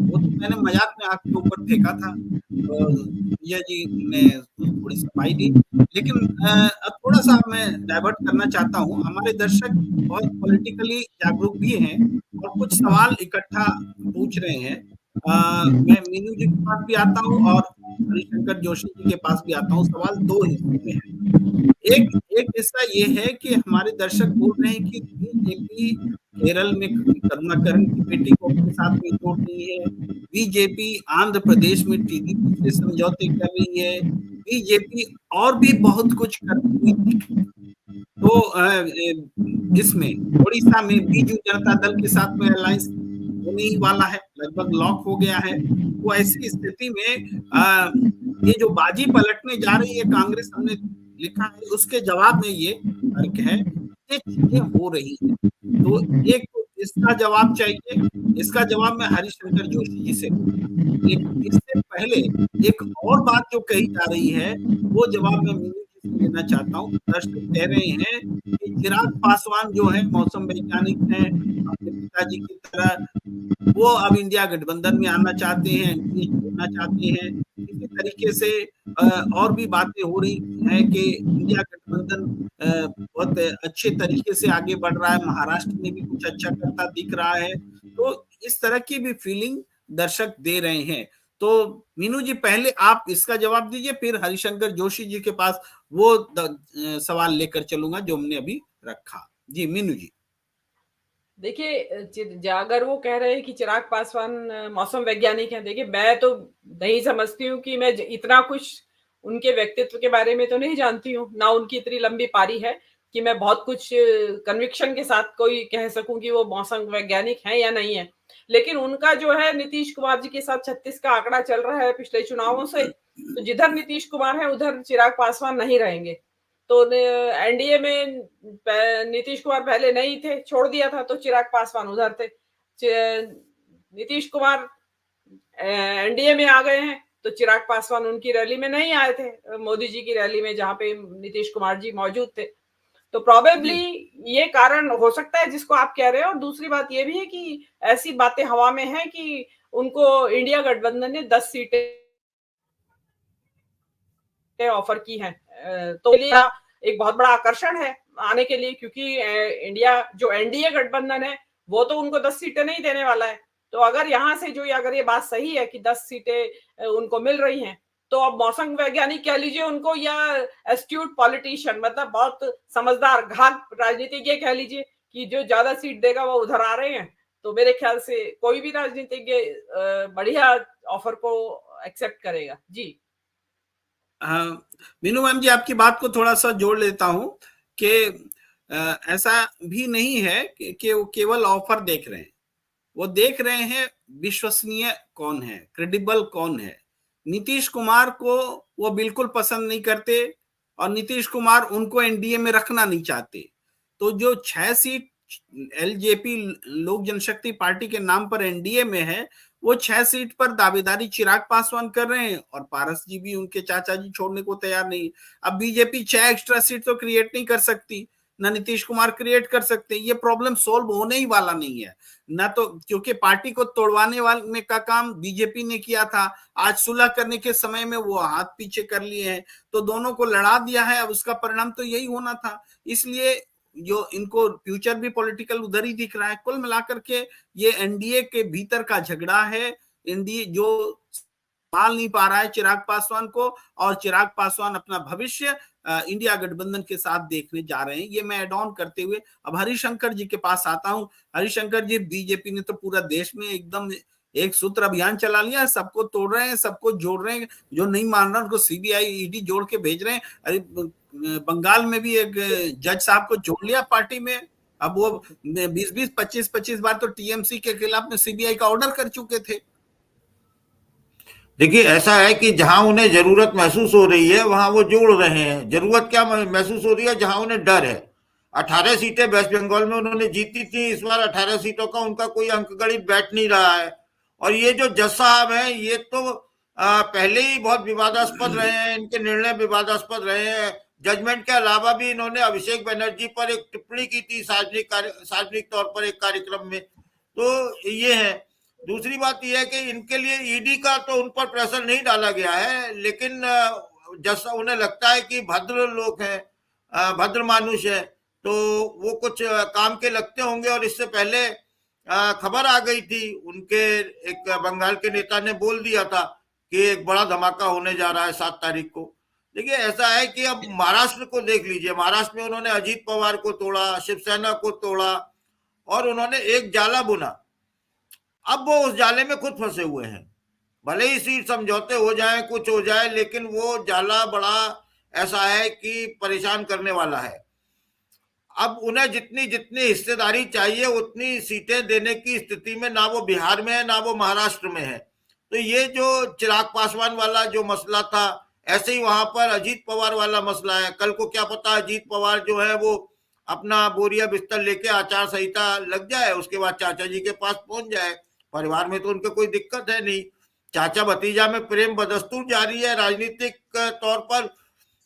वो तो मैंने मजाक में आपके ऊपर फेंका था, विजय जी ने थोड़ी सफाई दी। लेकिन अब थोड़ा सा मैं डाइवर्ट करना चाहता हूँ। हमारे दर्शक बहुत पॉलिटिकली जागरूक भी हैं और कुछ सवाल इकट्ठा पूछ रहे हैं। मैं मीनू जी के पास भी आता हूँ और हरिशंकर जोशी जी के पास भी आता हूँ। सवाल 2 हिस्सों में है। एक हिस्सा ये है कि हमारे दर्शक बोल रहे हैं कि बीजेपी केरल में करुणाकरण की बेटी को अपने साथ में जोड़ रही है, बीजेपी आंध्र प्रदेश में टीडीपी से समझौते कर रही है, बीजेपी और भी बहुत कुछ करती हुई। तो इसमें ओडिशा में बीजू जनता दल के साथ में अलायंस होने ही वाला है, लगभग लॉक हो गया है। तो ऐसी स्थिति में ये जो बाजी पलटने जा रही है कांग्रेस, हमने लिखा है, उसके जवाब में ये तर्क है, ये चीजें हो रही है। तो एक तो इसका जवाब चाहिए, इसका जवाब मैं हरिशंकर जोशी जी से लूंगा। लेकिन इससे पहले एक और बात जो कही जा रही है, वो जवाब मैं मीनू जी से लेना चाहता हूँ। दर्शक कह रहे हैं कि चिराग पासवान जो है मौसम वैज्ञानिक हैं, अपने पिताजी की तरह, वो अब इंडिया गठबंधन में आना चाहते हैं, छोड़ना चाहते हैं। इसी तरीके से और भी बातें हो रही हैं कि इंडिया गठबंधन बहुत अच्छे तरीके से आगे बढ़ रहा है, महाराष्ट्र में भी कुछ अच्छा करता दिख रहा है। तो इस तरह की भी फीलिंग दर्शक दे रहे हैं। तो मीनू जी, पहले आप इसका जवाब दीजिए, फिर हरिशंकर जोशी जी के पास वो सवाल लेकर चलूंगा जो हमने अभी रखा। जी मीनू जी। देखिए, अगर वो कह रहे हैं कि चिराग पासवान मौसम वैज्ञानिक हैं, देखिए मैं तो नहीं समझती हूँ कि मैं इतना कुछ उनके व्यक्तित्व के बारे में तो नहीं जानती हूँ, ना उनकी इतनी लंबी पारी है। कि मैं बहुत कुछ कन्विक्शन के साथ कोई कह सकूं कि वो मौसम वैज्ञानिक हैं या नहीं है। लेकिन उनका जो है नीतीश कुमार जी के साथ 36 का आंकड़ा चल रहा है पिछले चुनावों से, तो जिधर नीतीश कुमार है उधर चिराग पासवान नहीं रहेंगे। तो एनडीए में नीतीश कुमार पहले नहीं थे, छोड़ दिया था, तो चिराग पासवान उधर थे। नीतीश कुमार एनडीए में आ गए हैं, तो चिराग पासवान उनकी रैली में नहीं आए थे, मोदी जी की रैली में जहां पे नीतीश कुमार जी मौजूद थे। तो प्रोबेबली ये कारण हो सकता है जिसको आप कह रहे हो। और दूसरी बात ये भी है कि ऐसी बातें हवा में है कि उनको इंडिया गठबंधन ने 10 सीटें ऑफर की हैं, तो लिए एक बहुत बड़ा आकर्षण है आने के लिए, क्योंकि इंडिया जो एनडीए गठबंधन है वो तो उनको 10 सीटें नहीं देने वाला है। तो अगर यहाँ से जो अगर ये बात सही है कि 10 सीटें उनको मिल रही हैं, तो अब मौसम वैज्ञानिक कह लीजिए उनको, या एस्ट्यूट पॉलिटिशियन, मतलब बहुत समझदार घात राजनीतिज्ञ कह लीजिए, कि जो ज्यादा सीट देगा वो उधर आ रहे हैं। तो मेरे ख्याल से कोई भी राजनीतिज्ञ बढ़िया ऑफर को एक्सेप्ट करेगा। जी मीनू मैम जी, आपकी बात को थोड़ा सा जोड़ लेता हूं कि ऐसा भी नहीं है कि वो केवल ऑफर देख रहे हैं, वो देख रहे हैं विश्वसनीय कौन है, क्रेडिबल कौन है। नीतीश कुमार को वो बिल्कुल पसंद नहीं करते और नीतीश कुमार उनको एनडीए में रखना नहीं चाहते। तो जो 6 सीट एलजेपी लोक जनशक्ति पार्टी के नाम पर एनडीए में है, वो 6 सीट पर दावेदारी चिराग पासवान कर रहे हैं और पारस जी भी, उनके चाचा जी, छोड़ने को तैयार नहीं। अब बीजेपी 6 एक्स्ट्रा सीट तो क्रिएट नहीं कर सकती, ना नीतीश कुमार क्रिएट कर सकते। ये प्रॉब्लम सोल्व होने ही वाला नहीं है ना, तो क्योंकि पार्टी को तोड़वाने वाले का काम बीजेपी ने किया था, आज सुलह करने के समय में वो हाथ पीछे कर लिए हैं, तो दोनों को लड़ा दिया है। अब उसका परिणाम तो यही होना था। इसलिए जो इनको फ्यूचर भी पॉलिटिकल उधर ही दिख रहा है। कुल मिलाकर के ये एनडीए के भीतर का झगड़ा है। एनडीए जो संभाल नहीं पा रहा है चिराग पासवान को, और चिराग पासवान अपना भविष्य इंडिया गठबंधन के साथ देखने जा रहे हैं। ये मैं एड ऑन करते हुए अब हरिशंकर जी के पास आता हूं। हरिशंकर जी, बीजेपी ने तो पूरा देश में एकदम एक सूत्र अभियान चला लिया है, सबको तोड़ रहे हैं, सबको जोड़ रहे हैं, जो नहीं मान रहा उनको सीबीआई ईडी जोड़ के भेज रहे हैं। अरे बंगाल में भी एक जज साहब को जोड़ लिया पार्टी में। अब वो 20-20, 25-25 बार तो टीएमसी के खिलाफ में सीबीआई का ऑर्डर कर चुके थे। देखिए, ऐसा है कि जहां उन्हें जरूरत महसूस हो रही है वहां वो जोड़ रहे हैं। जरूरत क्या महसूस हो रही है? जहां उन्हें डर है। 18 सीटें वेस्ट बंगाल में उन्होंने जीती थी, इस बार 18 सीटों का उनका कोई अंकगणित बैठ नहीं रहा है। और ये जो जज साहब हैं, ये तो पहले ही बहुत विवादास्पद रहे हैं, इनके निर्णय विवादास्पद रहे हैं। जजमेंट के अलावा भी इन्होंने अभिषेक बनर्जी पर एक टिप्पणी की थी सार्वजनिक तौर पर एक कार्यक्रम में। तो ये है। दूसरी बात यह है कि इनके लिए ईडी का तो उन पर प्रेशर नहीं डाला गया है, लेकिन जैसा उन्हें लगता है कि भद्र लोग हैं, भद्र मानुष है, तो वो कुछ काम के लगते होंगे। और इससे पहले खबर आ गई थी, उनके एक बंगाल के नेता ने बोल दिया था कि एक बड़ा धमाका होने जा रहा है 7 तारीख को। देखिए, ऐसा है कि अब महाराष्ट्र को देख लीजिए। महाराष्ट्र में उन्होंने अजीत पवार को तोड़ा, शिवसेना को तोड़ा, और उन्होंने एक जाला बुना। अब वो उस जाले में खुद फंसे हुए हैं। भले ही सीट समझौते हो जाए, कुछ हो जाए, लेकिन वो जाला बड़ा ऐसा है कि परेशान करने वाला है। अब उन्हें जितनी जितनी हिस्सेदारी चाहिए उतनी सीटें देने की स्थिति में ना वो बिहार में है, ना वो महाराष्ट्र में है। तो ये जो चिराग पासवान वाला जो मसला था, ऐसे ही वहां पर अजीत पवार वाला मसला है। कल को क्या पता अजीत पवार जो है वो अपना बोरिया बिस्तर लेके आचार संहिता लग जाए, उसके बाद चाचा जी के पास पहुंच जाए। परिवार में तो उनके कोई दिक्कत है नहीं। चाचा भतीजा में प्रेम बदस्तूर जारी है राजनीतिक तौर पर।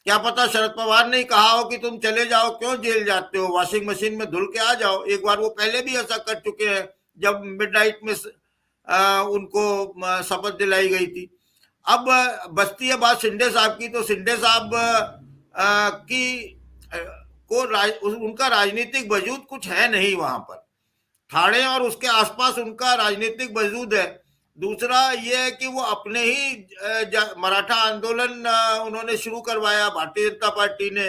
क्या पता शरद पवार ने कहा हो कि तुम चले जाओ, क्यों जेल जाते हो, वॉशिंग मशीन में धुल के आ जाओ। एक बार वो पहले भी ऐसा कर चुके हैं जब मिडनाइट में उनको शपथ दिलाई गई थी। अब बचती है बात शिंदे साहब की। तो शिंदे साहब उनका राजनीतिक वजूद कुछ है नहीं वहां पर। ठाणे और उसके आसपास उनका राजनीतिक वजूद है। दूसरा ये है कि वो अपने ही मराठा आंदोलन उन्होंने शुरू करवाया, भारतीय जनता पार्टी ने।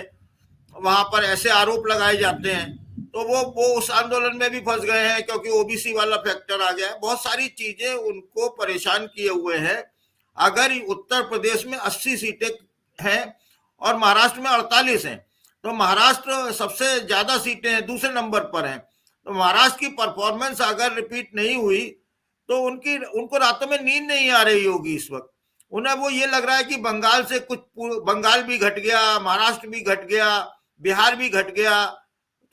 वहां पर ऐसे आरोप लगाए जाते हैं, तो वो उस आंदोलन में भी फंस गए हैं क्योंकि ओबीसी वाला फैक्टर आ गया है। बहुत सारी चीजें उनको परेशान किए हुए हैं। अगर उत्तर प्रदेश में 80 सीटें हैं और महाराष्ट्र में 48 हैं, तो महाराष्ट्र सबसे ज्यादा सीटें हैं, दूसरे नंबर पर हैं। तो महाराष्ट्र की परफॉर्मेंस अगर रिपीट नहीं हुई तो उनको रातों में नींद नहीं आ रही होगी इस वक्त। उन्हें वो ये लग रहा है कि बंगाल से बंगाल भी घट गया, महाराष्ट्र भी घट गया, बिहार भी घट गया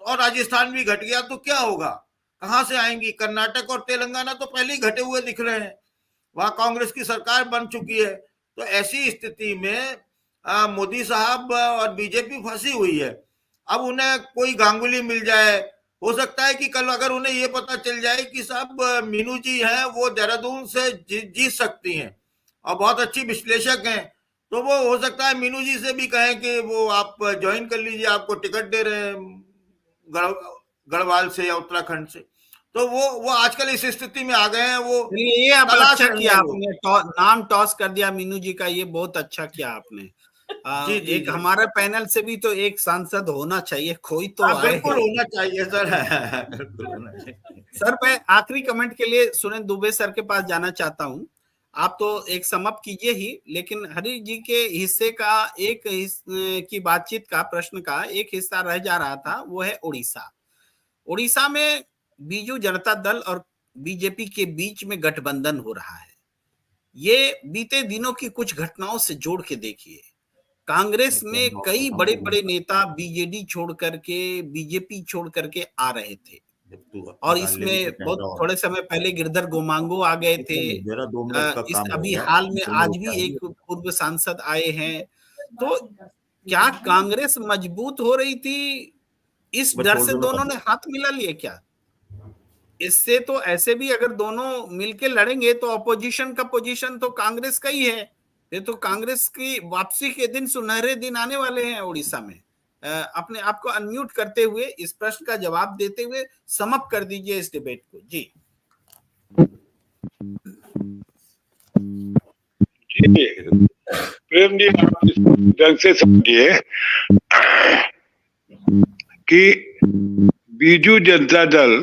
और राजस्थान भी घट गया, तो क्या होगा, कहां से आएंगी? कर्नाटक और तेलंगाना तो पहले ही घटे हुए दिख रहे हैं, वहां कांग्रेस की सरकार बन चुकी है। तो ऐसी स्थिति में मोदी साहब और बीजेपी फंसी हुई है। अब उन्हें कोई गांगुली मिल जाए, हो सकता है कि कल अगर उन्हें ये पता चल जाए कि साहब मीनू जी हैं वो देहरादून से जीत सकती हैं और बहुत अच्छी विश्लेषक हैं, तो वो हो सकता है मीनू जी से भी कहें कि वो आप ज्वाइन कर लीजिए, आपको टिकट दे रहे हैं गढ़वाल से या उत्तराखंड से। तो वो आजकल इस स्थिति में आ गए हैं। वो ये अब अच्छा किया आपने, नाम टॉस कर दिया मीनू जी का, ये बहुत अच्छा किया आपने। एक हमारे पैनल से भी तो एक सांसद होना चाहिए, कोई तो आए। बिल्कुल होना चाहिए सर। बिल्कुल होना चाहिए सर। मैं आखिरी कमेंट के लिए सुरेंद्र दुबे सर के पास जाना चाहता हूं। आप तो एक समअप कीजिए ही, लेकिन हरि जी के हिस्से का की बातचीत का प्रश्न का एक हिस्सा रह जा रहा था, वो है उड़ीसा। उड़ीसा में बीजू जनता दल और बीजेपी के बीच में गठबंधन हो रहा है। ये बीते दिनों की कुछ घटनाओं से जोड़ के देखिए। कांग्रेस में कई बड़े बड़े नेता बीजेडी छोड़ करके, बीजेपी छोड़ करके आ रहे थे, और इसमें बहुत थोड़े समय पहले गिरधर गोमांगो आ गए थे। अभी हाल में आज भी एक पूर्व सांसद आए हैं। तो क्या कांग्रेस मजबूत हो रही थी, इस डर से दोनों ने हाथ मिला लिए क्या? इससे तो ऐसे भी अगर दोनों मिलके लड़ेंगे तो अपोजिशन का पोजीशन तो कांग्रेस का ही है। ये तो कांग्रेस की वापसी के दिन, सुनहरे दिन आने वाले हैं उड़ीसा में। अपने आप को अनम्यूट करते हुए इस प्रश्न का जवाब देते हुए समअप कर दीजिए इस डिबेट को। जी प्रेम जी, आप इस ढंग से समझिए कि बीजू जनता दल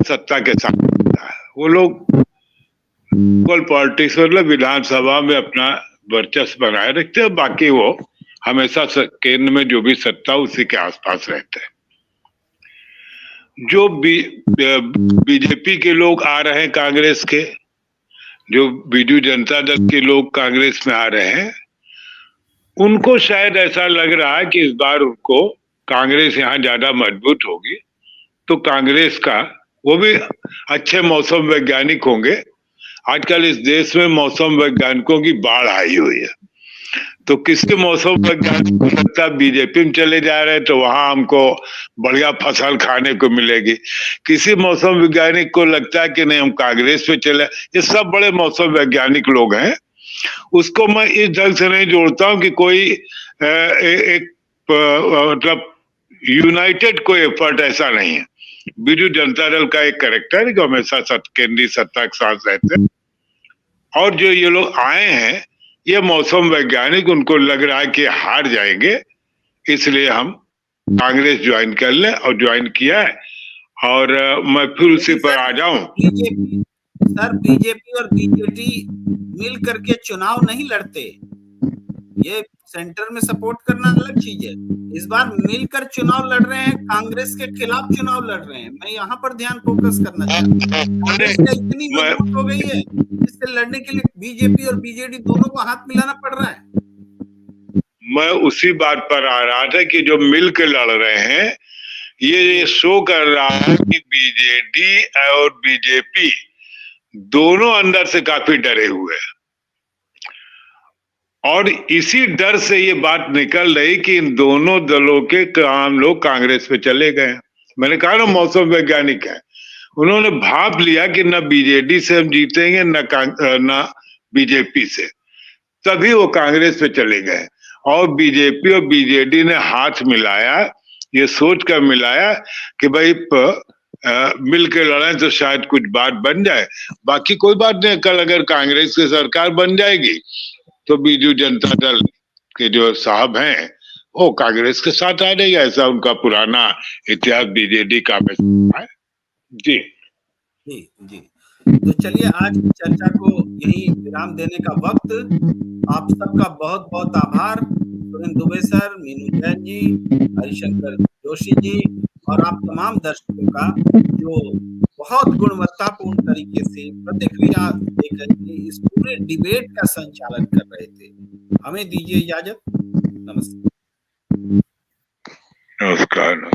सत्ता के साथ, वो लोग पॉलिटिक्स मतलब विधानसभा में अपना वर्चस्व बनाए रखते हैं, बाकी वो हमेशा केंद्र में जो भी सत्ता उसी के आसपास रहते हैं। जो बीजेपी के लोग आ रहे हैं कांग्रेस के, जो बीजू जनता दल के लोग कांग्रेस में आ रहे हैं, उनको शायद ऐसा लग रहा है कि इस बार उनको कांग्रेस यहाँ ज्यादा मजबूत होगी, तो कांग्रेस का, वो भी अच्छे मौसम वैज्ञानिक होंगे। आजकल इस देश में मौसम वैज्ञानिकों की बाढ़ आई हुई है, तो किसी मौसम वैज्ञानिक को लगता है बीजेपी में चले जा रहे हैं तो वहां हमको बढ़िया फसल खाने को मिलेगी, किसी मौसम वैज्ञानिक को लगता है कि नहीं हम कांग्रेस पे चले। ये सब बड़े मौसम वैज्ञानिक लोग हैं, उसको मैं इस ढंग से नहीं जोड़ता हूँ कि कोई एक मतलब यूनाइटेड कोई एफर्ट, ऐसा नहीं है। बीजू जनता दल का एक कैरेक्टर जो हमेशा केंद्रीय सत्ता के साथ रहते हैं, और जो ये लोग आए हैं ये मौसम वैज्ञानिक, उनको लग रहा है कि हार जाएंगे, इसलिए हम कांग्रेस ज्वाइन कर लें, और ज्वाइन किया है। और मैं फिर उसी पर आ जाऊं। सर, बीजेपी और बीजेडी मिल करके चुनाव नहीं लड़ते, ये सेंटर में सपोर्ट करना अलग चीज है। इस बार मिलकर चुनाव लड़ रहे हैं, कांग्रेस के खिलाफ चुनाव लड़ रहे हैं। मैं यहाँ पर ध्यान फोकस करना चाहता हूँ। कांग्रेस इतनी मजबूत हो गई है, इससे लड़ने के लिए बीजेपी और बीजेडी दोनों को हाथ मिलाना पड़ रहा है। मैं उसी बात पर आ रहा था कि जो मिलकर लड़ रहे हैं, ये शो कर रहा है कि बीजेडी और बीजेपी दोनों अंदर से काफी डरे हुए हैं, और इसी डर से ये बात निकल रही कि इन दोनों दलों के काम लोग कांग्रेस पे चले गए। मैंने कहा ना, मौसम वैज्ञानिक है, उन्होंने भाप लिया कि न बीजेडी से हम जीतेंगे न बीजेपी से, तभी वो कांग्रेस पे चले गए। और बीजेपी और बीजेडी ने हाथ मिलाया, ये सोच कर मिलाया कि भाई मिल के लड़े तो शायद कुछ बात बन जाए। बाकी कोई बात नहीं, कल अगर कांग्रेस की सरकार बन जाएगी तो बीजू जनता दल के जो साहब हैं वो कांग्रेस के साथ आ जाएगा, ऐसा उनका पुराना इतिहास बीजेडी का है। जी जी जी तो चलिए आज की चर्चा को यही विराम देने का वक्त। आप सबका बहुत बहुत आभार, सुरेंद्र दुबे सर, मीनू जैन जी, हरिशंकर जोशी जी और आप तमाम दर्शकों का जो बहुत गुणवत्तापूर्ण तरीके से प्रतिक्रिया देकर के इस पूरे डिबेट का संचालन कर रहे थे। हमें दीजिए इजाजत। नमस्कार। नमस्कार।